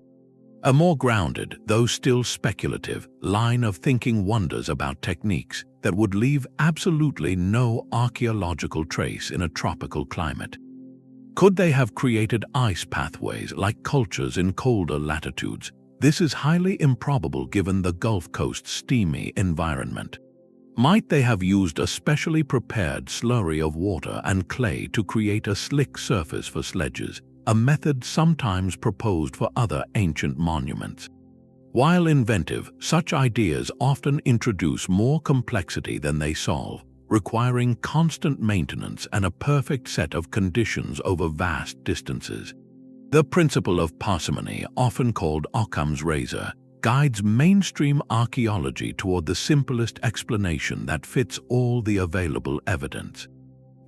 S1: A more grounded, though still speculative, line of thinking wonders about techniques that would leave absolutely no archaeological trace in a tropical climate. Could they have created ice pathways like cultures in colder latitudes? This is highly improbable given the Gulf Coast's steamy environment. Might they have used a specially prepared slurry of water and clay to create a slick surface for sledges, a method sometimes proposed for other ancient monuments? While inventive, such ideas often introduce more complexity than they solve, requiring constant maintenance and a perfect set of conditions over vast distances. The principle of parsimony, often called Occam's razor, guides mainstream archaeology toward the simplest explanation that fits all the available evidence.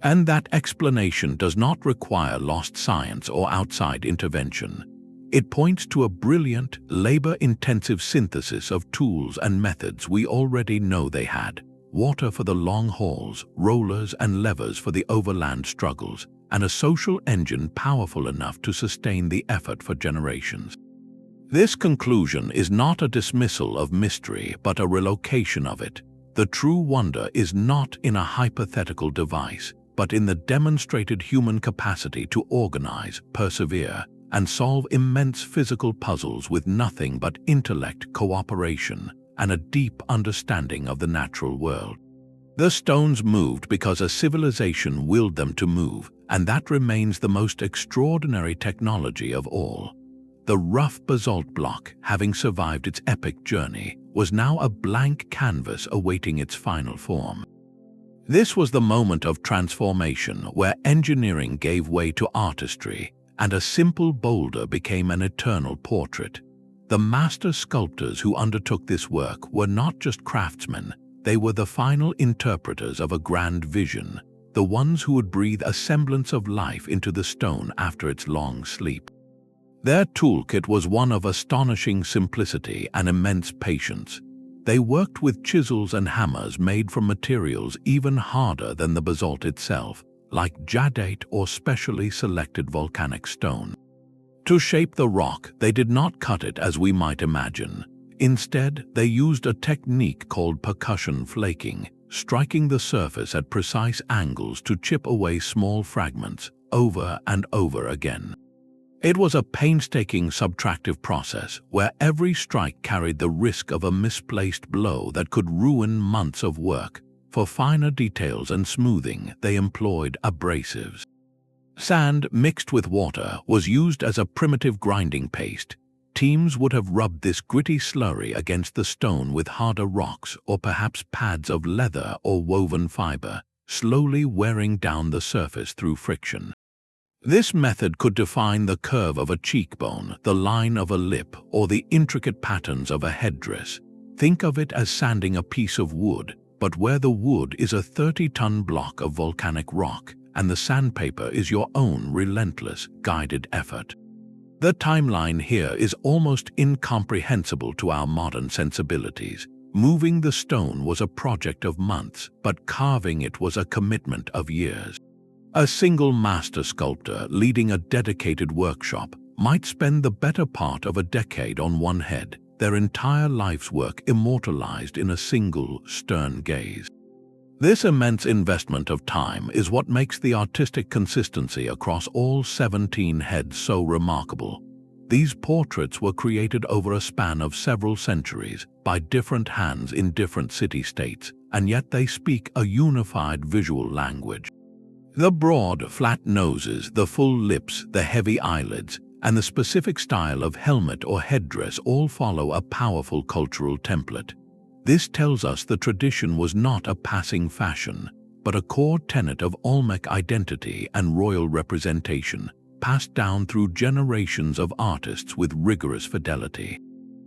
S1: And that explanation does not require lost science or outside intervention. It points to a brilliant, labor-intensive synthesis of tools and methods we already know they had: water for the long hauls, rollers and levers for the overland struggles, and a social engine powerful enough to sustain the effort for generations. This conclusion is not a dismissal of mystery, but a relocation of it. The true wonder is not in a hypothetical device, but in the demonstrated human capacity to organize, persevere, and solve immense physical puzzles with nothing but intellect, cooperation, and a deep understanding of the natural world. The stones moved because a civilization willed them to move, and that remains the most extraordinary technology of all. The rough basalt block, having survived its epic journey, was now a blank canvas awaiting its final form. This was the moment of transformation where engineering gave way to artistry, and a simple boulder became an eternal portrait. The master sculptors who undertook this work were not just craftsmen, they were the final interpreters of a grand vision, the ones who would breathe a semblance of life into the stone after its long sleep. Their toolkit was one of astonishing simplicity and immense patience. They worked with chisels and hammers made from materials even harder than the basalt itself, like jadate or specially selected volcanic stone. To shape the rock, they did not cut it as we might imagine. Instead, they used a technique called percussion flaking, striking the surface at precise angles to chip away small fragments over and over again. It was a painstaking subtractive process where every strike carried the risk of a misplaced blow that could ruin months of work. For finer details and smoothing, they employed abrasives. Sand mixed with water was used as a primitive grinding paste. Teams would have rubbed this gritty slurry against the stone with harder rocks or perhaps pads of leather or woven fiber, slowly wearing down the surface through friction. This method could define the curve of a cheekbone, the line of a lip, or the intricate patterns of a headdress. Think of it as sanding a piece of wood, but where the wood is a 30-ton block of volcanic rock, and the sandpaper is your own relentless, guided effort. The timeline here is almost incomprehensible to our modern sensibilities. Moving the stone was a project of months, but carving it was a commitment of years. A single master sculptor leading a dedicated workshop might spend the better part of a decade on one head, their entire life's work immortalized in a single, stern gaze. This immense investment of time is what makes the artistic consistency across all 17 heads so remarkable. These portraits were created over a span of several centuries by different hands in different city-states, and yet they speak a unified visual language. The broad, flat noses, the full lips, the heavy eyelids, and the specific style of helmet or headdress all follow a powerful cultural template. This tells us the tradition was not a passing fashion, but a core tenet of Olmec identity and royal representation, passed down through generations of artists with rigorous fidelity.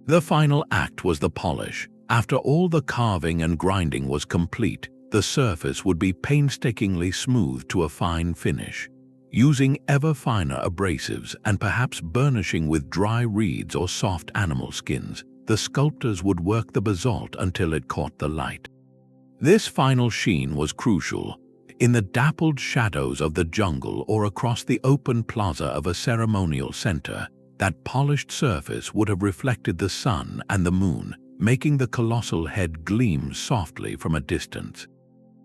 S1: The final act was the polish. After all the carving and grinding was complete, the surface would be painstakingly smoothed to a fine finish. Using ever finer abrasives and perhaps burnishing with dry reeds or soft animal skins, the sculptors would work the basalt until it caught the light. This final sheen was crucial. In the dappled shadows of the jungle or across the open plaza of a ceremonial center, that polished surface would have reflected the sun and the moon, making the colossal head gleam softly from a distance.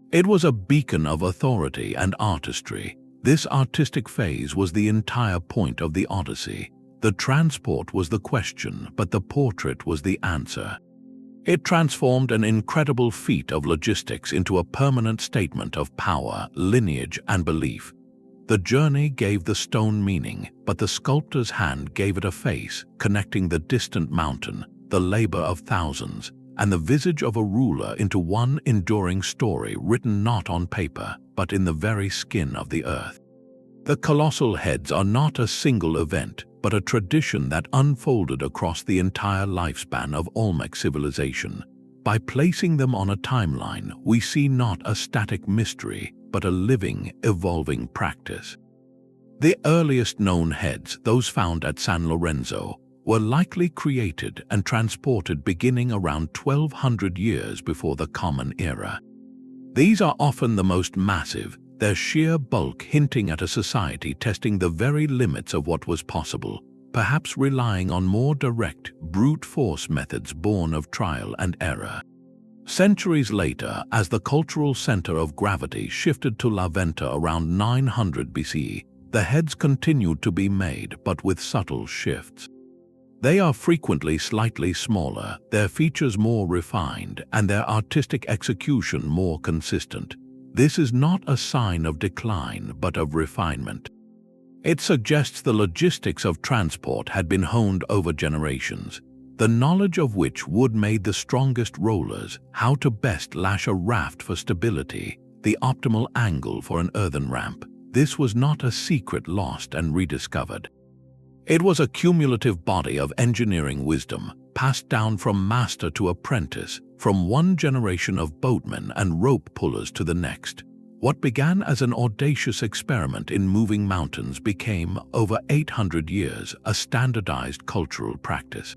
S1: It was a beacon of authority and artistry. This artistic phase was the entire point of the Odyssey. The transport was the question, but the portrait was the answer. It transformed an incredible feat of logistics into a permanent statement of power, lineage, and belief. The journey gave the stone meaning, but the sculptor's hand gave it a face, connecting the distant mountain, the labor of thousands, and the visage of a ruler into one enduring story written not on paper, but in the very skin of the earth. The colossal heads are not a single event, but a tradition that unfolded across the entire lifespan of Olmec civilization. By placing them on a timeline, we see not a static mystery, but a living, evolving practice. The earliest known heads, those found at San Lorenzo, were likely created and transported beginning around 1200 years before the Common Era. These are often the most massive, their sheer bulk hinting at a society testing the very limits of what was possible, perhaps relying on more direct, brute force methods born of trial and error. Centuries later, as the cultural center of gravity shifted to Venta around 900 BCE, the heads continued to be made, but with subtle shifts. They are frequently slightly smaller, their features more refined, and their artistic execution more consistent. This is not a sign of decline, but of refinement. It suggests the logistics of transport had been honed over generations, the knowledge of which wood made the strongest rollers, how to best lash a raft for stability, the optimal angle for an earthen ramp. This was not a secret lost and rediscovered. It was a cumulative body of engineering wisdom, passed down from master to apprentice, from one generation of boatmen and rope pullers to the next. What began as an audacious experiment in moving mountains became, over 800 years, a standardized cultural practice.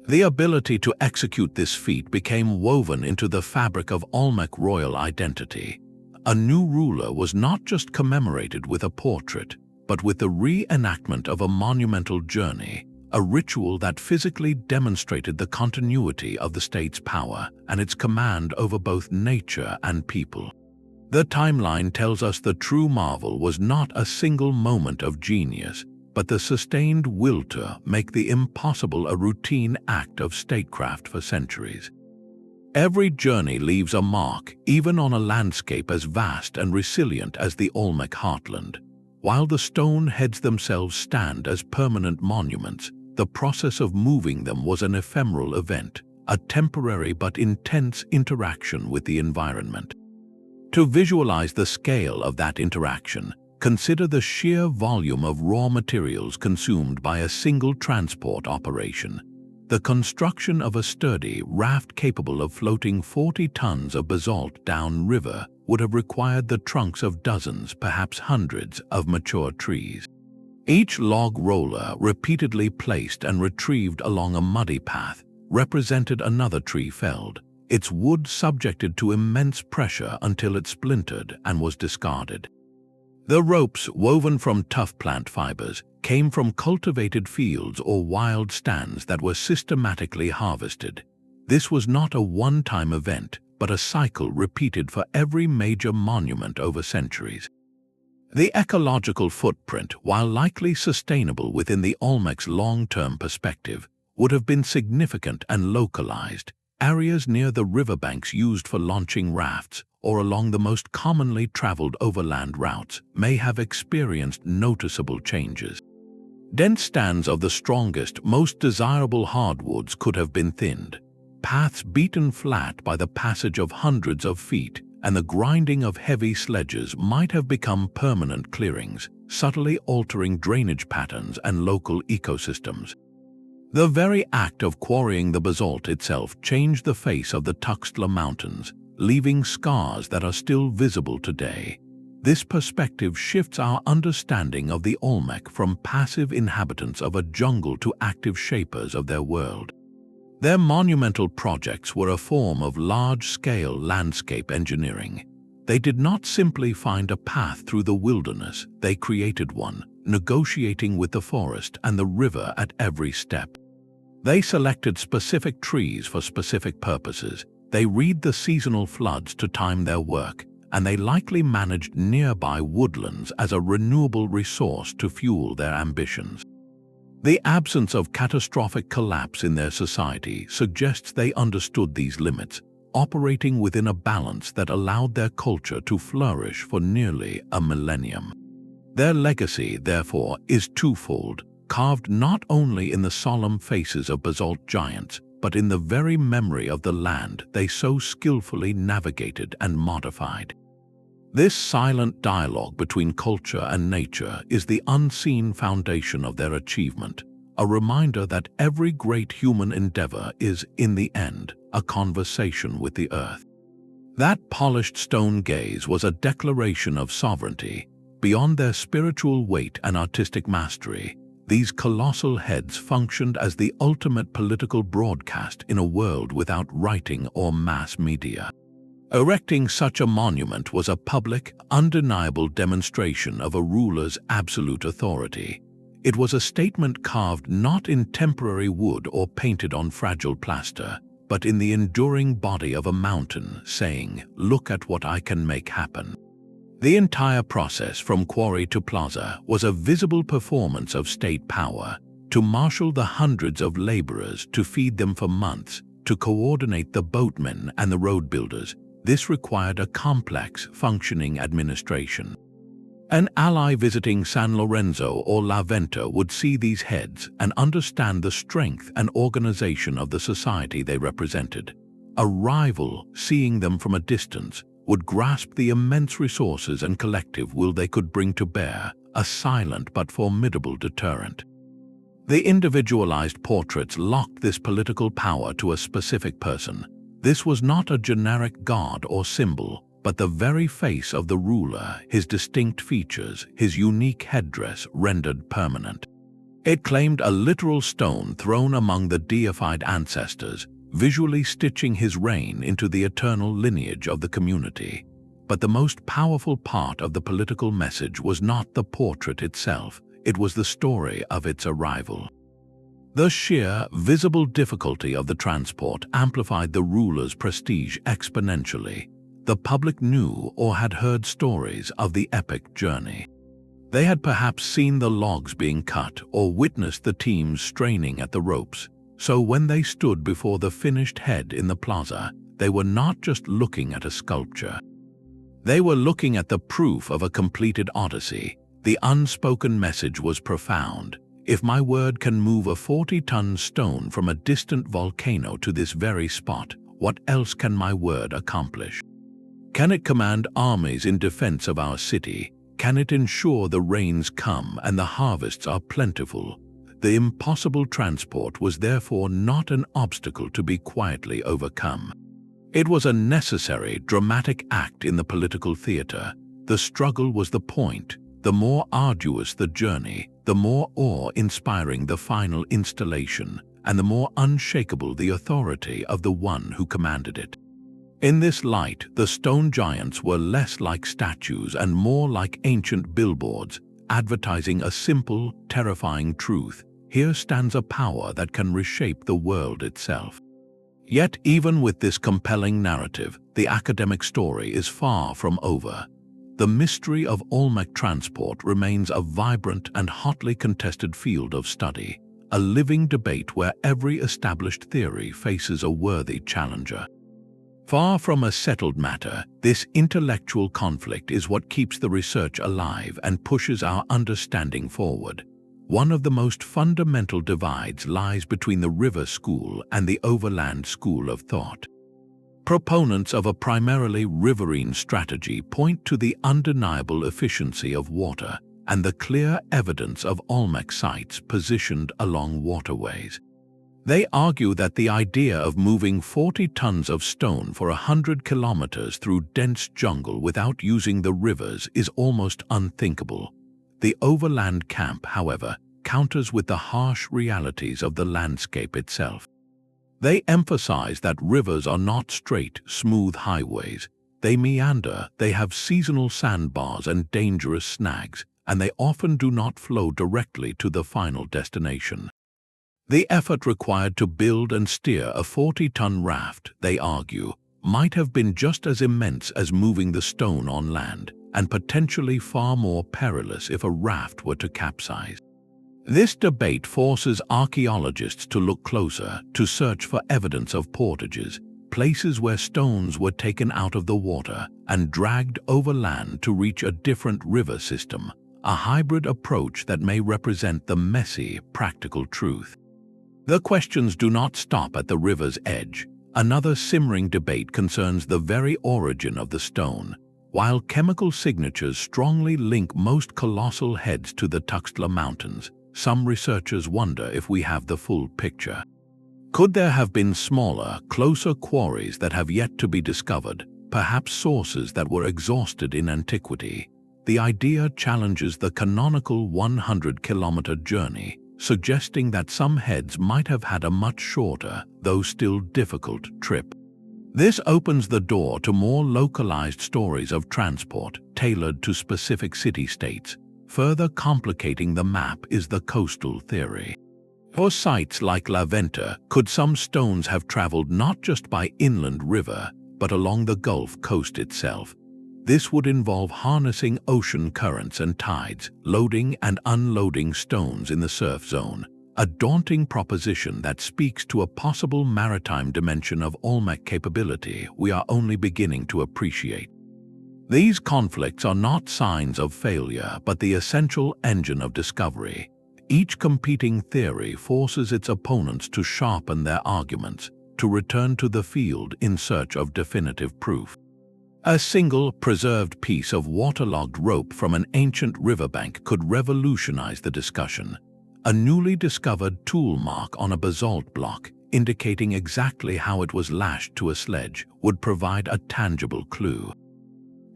S1: The ability to execute this feat became woven into the fabric of Olmec royal identity. A new ruler was not just commemorated with a portrait, but with the reenactment of a monumental journey, a ritual that physically demonstrated the continuity of the state's power and its command over both nature and people. The timeline tells us the true marvel was not a single moment of genius, but the sustained will to make the impossible a routine act of statecraft for centuries. Every journey leaves a mark, even on a landscape as vast and resilient as the Olmec heartland. While the stone heads themselves stand as permanent monuments, the process of moving them was an ephemeral event, a temporary but intense interaction with the environment. To visualize the scale of that interaction, consider the sheer volume of raw materials consumed by a single transport operation. The construction of a sturdy raft capable of floating 40 tons of basalt downriver would have required the trunks of dozens, perhaps hundreds, of mature trees. Each log roller, repeatedly placed and retrieved along a muddy path, represented another tree felled, its wood subjected to immense pressure until it splintered and was discarded. The ropes, woven from tough plant fibers, came from cultivated fields or wild stands that were systematically harvested. This was not a one-time event, but a cycle repeated for every major monument over centuries. The ecological footprint, while likely sustainable within the Olmec's long-term perspective, would have been significant and localized. Areas near the riverbanks used for launching rafts or along the most commonly traveled overland routes may have experienced noticeable changes. Dense stands of the strongest, most desirable hardwoods could have been thinned, paths beaten flat by the passage of hundreds of feet, and the grinding of heavy sledges might have become permanent clearings, subtly altering drainage patterns and local ecosystems. The very act of quarrying the basalt itself changed the face of the Tuxtla Mountains, leaving scars that are still visible today. This perspective shifts our understanding of the Olmec from passive inhabitants of a jungle to active shapers of their world. Their monumental projects were a form of large-scale landscape engineering. They did not simply find a path through the wilderness, they created one, negotiating with the forest and the river at every step. They selected specific trees for specific purposes, they read the seasonal floods to time their work, and they likely managed nearby woodlands as a renewable resource to fuel their ambitions. The absence of catastrophic collapse in their society suggests they understood these limits, operating within a balance that allowed their culture to flourish for nearly a millennium. Their legacy, therefore, is twofold, carved not only in the solemn faces of basalt giants, but in the very memory of the land they so skillfully navigated and modified. This silent dialogue between culture and nature is the unseen foundation of their achievement, a reminder that every great human endeavor is, in the end, a conversation with the earth. That polished stone gaze was a declaration of sovereignty. Beyond their spiritual weight and artistic mastery, these colossal heads functioned as the ultimate political broadcast in a world without writing or mass media. Erecting such a monument was a public, undeniable demonstration of a ruler's absolute authority. It was a statement carved not in temporary wood or painted on fragile plaster, but in the enduring body of a mountain, saying, "Look at what I can make happen." The entire process from quarry to plaza was a visible performance of state power, to marshal the hundreds of laborers, to feed them for months, to coordinate the boatmen and the road builders. This required a complex, functioning administration. An ally visiting San Lorenzo or La Venta would see these heads and understand the strength and organization of the society they represented. A rival, seeing them from a distance, would grasp the immense resources and collective will they could bring to bear, a silent but formidable deterrent. The individualized portraits locked this political power to a specific person. This was not a generic god or symbol, but the very face of the ruler, his distinct features, his unique headdress rendered permanent. It claimed a literal stone thrown among the deified ancestors, visually stitching his reign into the eternal lineage of the community. But the most powerful part of the political message was not the portrait itself, it was the story of its arrival. The sheer, visible difficulty of the transport amplified the ruler's prestige exponentially. The public knew or had heard stories of the epic journey. They had perhaps seen the logs being cut or witnessed the teams straining at the ropes. So when they stood before the finished head in the plaza, they were not just looking at a sculpture. They were looking at the proof of a completed odyssey. The unspoken message was profound. If my word can move a 40-ton stone from a distant volcano to this very spot, what else can my word accomplish? Can it command armies in defense of our city? Can it ensure the rains come and the harvests are plentiful? The impossible transport was therefore not an obstacle to be quietly overcome. It was a necessary, dramatic act in the political theater. The struggle was the point. The more arduous the journey, the more awe-inspiring the final installation, and the more unshakable the authority of the one who commanded it. In this light, the stone giants were less like statues and more like ancient billboards, advertising a simple, terrifying truth. Here stands a power that can reshape the world itself. Yet even with this compelling narrative, the academic story is far from over. The mystery of Olmec transport remains a vibrant and hotly contested field of study, a living debate where every established theory faces a worthy challenger. Far from a settled matter, this intellectual conflict is what keeps the research alive and pushes our understanding forward. One of the most fundamental divides lies between the river school and the overland school of thought. Proponents of a primarily riverine strategy point to the undeniable efficiency of water and the clear evidence of Olmec sites positioned along waterways. They argue that the idea of moving 40 tons of stone for 100 kilometers through dense jungle without using the rivers is almost unthinkable. The overland camp, however, counters with the harsh realities of the landscape itself. They emphasize that rivers are not straight, smooth highways. They meander, they have seasonal sandbars and dangerous snags, and they often do not flow directly to the final destination. The effort required to build and steer a 40-ton raft, they argue, might have been just as immense as moving the stone on land, and potentially far more perilous if a raft were to capsize. This debate forces archaeologists to look closer, to search for evidence of portages, places where stones were taken out of the water and dragged overland to reach a different river system, a hybrid approach that may represent the messy, practical truth. The questions do not stop at the river's edge. Another simmering debate concerns the very origin of the stone. While chemical signatures strongly link most colossal heads to the Tuxtla Mountains, some researchers wonder if we have the full picture. Could there have been smaller, closer quarries that have yet to be discovered, perhaps sources that were exhausted in antiquity? The idea challenges the canonical 100-kilometer journey, suggesting that some heads might have had a much shorter, though still difficult, trip. This opens the door to more localized stories of transport, tailored to specific city-states. Further complicating the map is the coastal theory. For sites like La Venta, could some stones have traveled not just by inland river, but along the Gulf Coast itself? This would involve harnessing ocean currents and tides, loading and unloading stones in the surf zone, a daunting proposition that speaks to a possible maritime dimension of Olmec capability we are only beginning to appreciate. These conflicts are not signs of failure, but the essential engine of discovery. Each competing theory forces its opponents to sharpen their arguments, to return to the field in search of definitive proof. A single, preserved piece of waterlogged rope from an ancient riverbank could revolutionize the discussion. A newly discovered tool mark on a basalt block, indicating exactly how it was lashed to a sledge, would provide a tangible clue.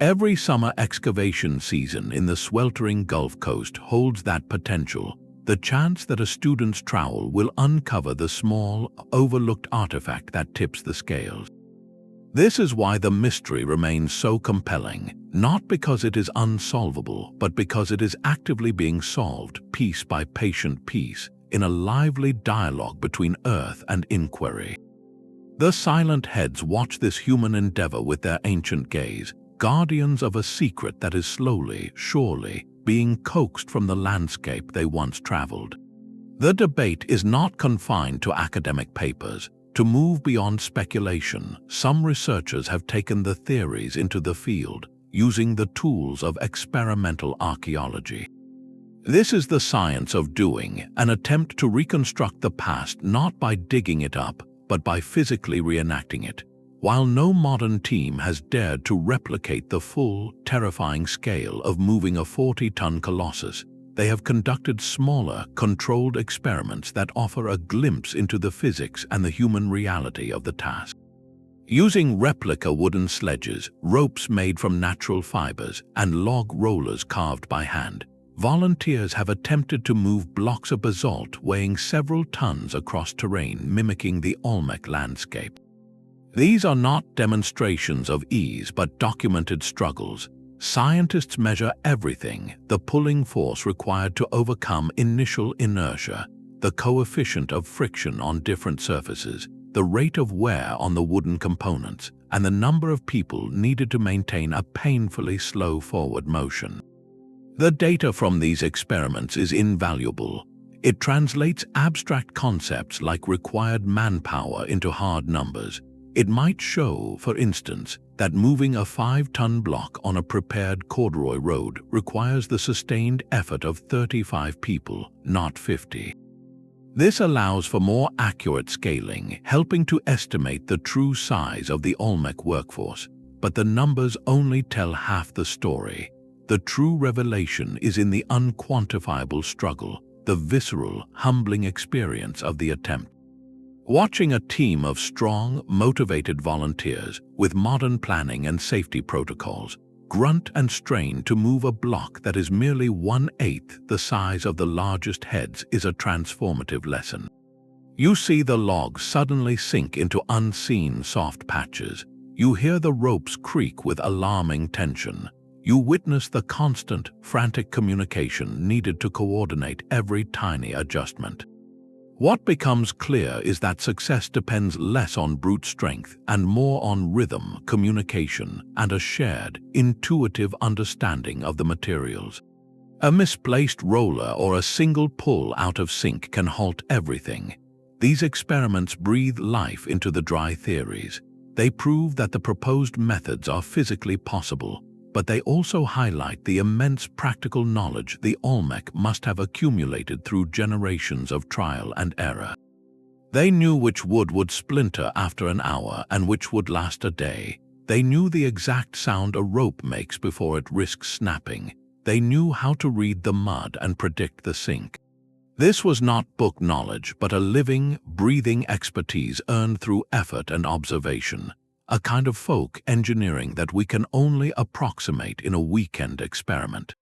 S1: Every summer excavation season in the sweltering Gulf Coast holds that potential, the chance that a student's trowel will uncover the small, overlooked artifact that tips the scales. This is why the mystery remains so compelling, not because it is unsolvable, but because it is actively being solved piece by patient piece in a lively dialogue between Earth and inquiry. The silent heads watch this human endeavor with their ancient gaze, guardians of a secret that is slowly, surely, being coaxed from the landscape they once traveled. The debate is not confined to academic papers. To move beyond speculation, some researchers have taken the theories into the field, using the tools of experimental archaeology. This is the science of doing, an attempt to reconstruct the past not by digging it up, but by physically reenacting it. While no modern team has dared to replicate the full, terrifying scale of moving a 40-ton colossus, they have conducted smaller, controlled experiments that offer a glimpse into the physics and the human reality of the task. Using replica wooden sledges, ropes made from natural fibers, and log rollers carved by hand, volunteers have attempted to move blocks of basalt weighing several tons across terrain mimicking the Olmec landscape. These are not demonstrations of ease but documented struggles. Scientists measure everything: the pulling force required to overcome initial inertia, the coefficient of friction on different surfaces, the rate of wear on the wooden components, and the number of people needed to maintain a painfully slow forward motion. The data from these experiments is invaluable. It translates abstract concepts like required manpower into hard numbers. It might show, for instance, that moving a 5-ton block on a prepared corduroy road requires the sustained effort of 35 people, not 50. This allows for more accurate scaling, helping to estimate the true size of the Olmec workforce. But the numbers only tell half the story. The true revelation is in the unquantifiable struggle, the visceral, humbling experience of the attempt. Watching a team of strong, motivated volunteers with modern planning and safety protocols grunt and strain to move a block that is merely 1/8 the size of the largest heads is a transformative lesson. You see the logs suddenly sink into unseen soft patches. You hear the ropes creak with alarming tension. You witness the constant, frantic communication needed to coordinate every tiny adjustment. What becomes clear is that success depends less on brute strength and more on rhythm, communication, and a shared, intuitive understanding of the materials. A misplaced roller or a single pull out of sync can halt everything. These experiments breathe life into the dry theories. They prove that the proposed methods are physically possible, but they also highlight the immense practical knowledge the Olmec must have accumulated through generations of trial and error. They knew which wood would splinter after an hour and which would last a day. They knew the exact sound a rope makes before it risks snapping. They knew how to read the mud and predict the sink. This was not book knowledge, but a living, breathing expertise earned through effort and observation, a kind of folk engineering that we can only approximate in a weekend experiment.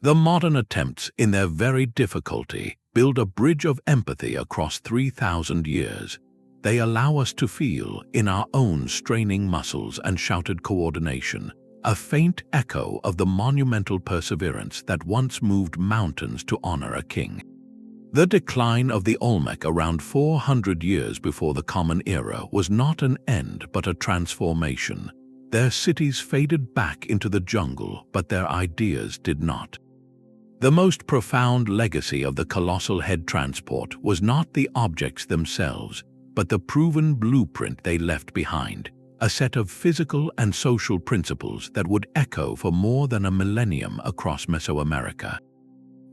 S1: The modern attempts, in their very difficulty, build a bridge of empathy across 3,000 years. They allow us to feel, in our own straining muscles and shouted coordination, a faint echo of the monumental perseverance that once moved mountains to honor a king. The decline of the Olmec around 400 years before the Common Era was not an end but a transformation. Their cities faded back into the jungle, but their ideas did not. The most profound legacy of the colossal head transport was not the objects themselves, but the proven blueprint they left behind, a set of physical and social principles that would echo for more than a millennium across Mesoamerica.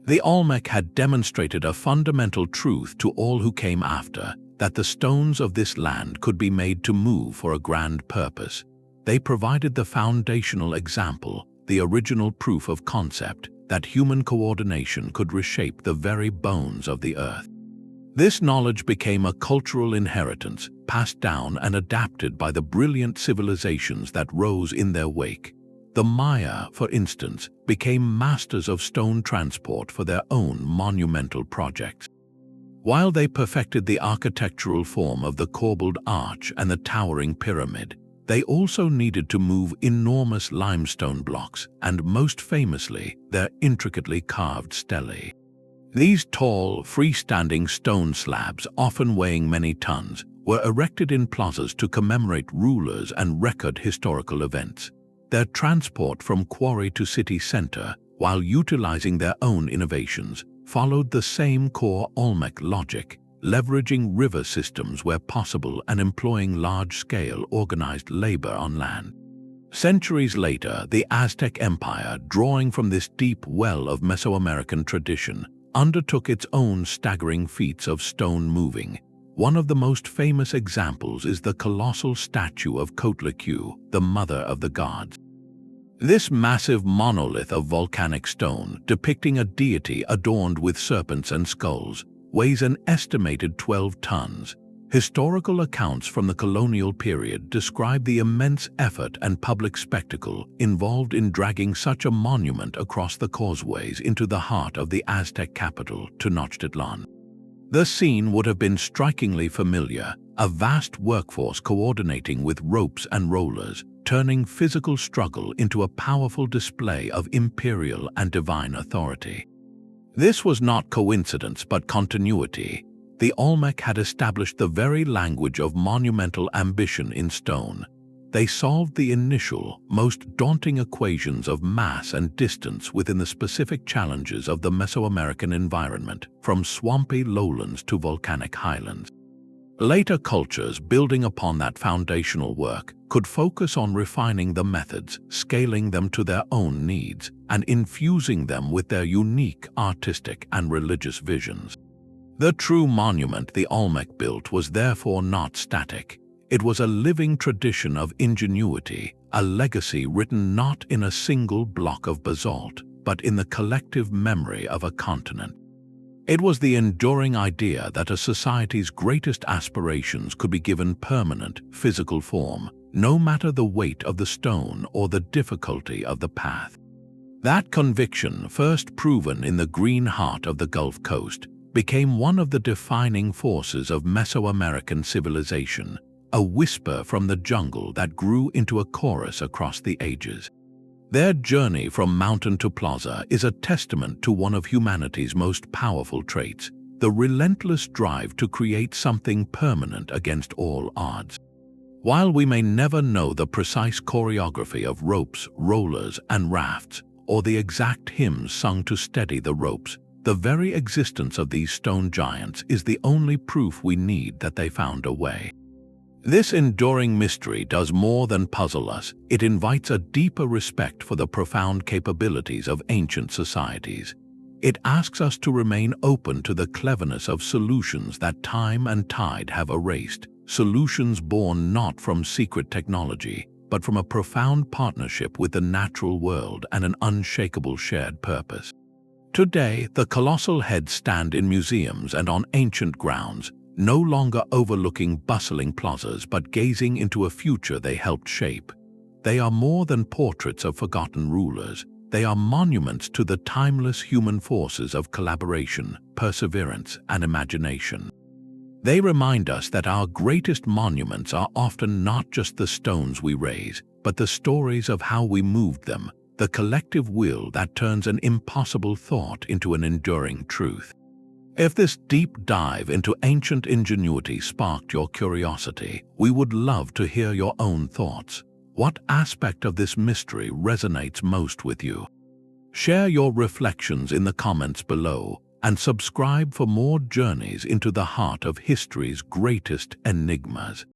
S1: The Olmec had demonstrated a fundamental truth to all who came after, that the stones of this land could be made to move for a grand purpose. They provided the foundational example, the original proof of concept, that human coordination could reshape the very bones of the earth. This knowledge became a cultural inheritance, passed down and adapted by the brilliant civilizations that rose in their wake. The Maya, for instance, became masters of stone transport for their own monumental projects. While they perfected the architectural form of the corbelled arch and the towering pyramid, they also needed to move enormous limestone blocks and, most famously, their intricately carved stelae. These tall, freestanding stone slabs, often weighing many tons, were erected in plazas to commemorate rulers and record historical events. Their transport from quarry to city center, while utilizing their own innovations, followed the same core Olmec logic, leveraging river systems where possible and employing large-scale organized labor on land. Centuries later, the Aztec Empire, drawing from this deep well of Mesoamerican tradition, undertook its own staggering feats of stone moving. One of the most famous examples is the colossal statue of Coatlicue, the mother of the gods. This massive monolith of volcanic stone, depicting a deity adorned with serpents and skulls, weighs an estimated 12 tons. Historical accounts from the colonial period describe the immense effort and public spectacle involved in dragging such a monument across the causeways into the heart of the Aztec capital, Tenochtitlan. The scene would have been strikingly familiar, a vast workforce coordinating with ropes and rollers, turning physical struggle into a powerful display of imperial and divine authority. This was not coincidence but continuity. The Olmec had established the very language of monumental ambition in stone. They solved the initial, most daunting equations of mass and distance within the specific challenges of the Mesoamerican environment, from swampy lowlands to volcanic highlands. Later cultures, building upon that foundational work, could focus on refining the methods, scaling them to their own needs, and infusing them with their unique artistic and religious visions. The true monument the Olmec built was therefore not static. It was a living tradition of ingenuity, a legacy written not in a single block of basalt, but in the collective memory of a continent. It was the enduring idea that a society's greatest aspirations could be given permanent, physical form, no matter the weight of the stone or the difficulty of the path. That conviction, first proven in the green heart of the Gulf Coast, became one of the defining forces of Mesoamerican civilization, a whisper from the jungle that grew into a chorus across the ages. Their journey from mountain to plaza is a testament to one of humanity's most powerful traits, the relentless drive to create something permanent against all odds. While we may never know the precise choreography of ropes, rollers, and rafts, or the exact hymns sung to steady the ropes. The very existence of these stone giants is the only proof we need that they found a way. This enduring mystery does more than puzzle us. It invites a deeper respect for the profound capabilities of ancient societies. It asks us to remain open to the cleverness of solutions that time and tide have erased, solutions born not from secret technology, but from a profound partnership with the natural world and an unshakable shared purpose. Today, the colossal heads stand in museums and on ancient grounds, no longer overlooking bustling plazas but gazing into a future they helped shape. They are more than portraits of forgotten rulers. They are monuments to the timeless human forces of collaboration, perseverance, and imagination. They remind us that our greatest monuments are often not just the stones we raise, but the stories of how we moved them, the collective will that turns an impossible thought into an enduring truth. If this deep dive into ancient ingenuity sparked your curiosity, we would love to hear your own thoughts. What aspect of this mystery resonates most with you? Share your reflections in the comments below and subscribe for more journeys into the heart of history's greatest enigmas.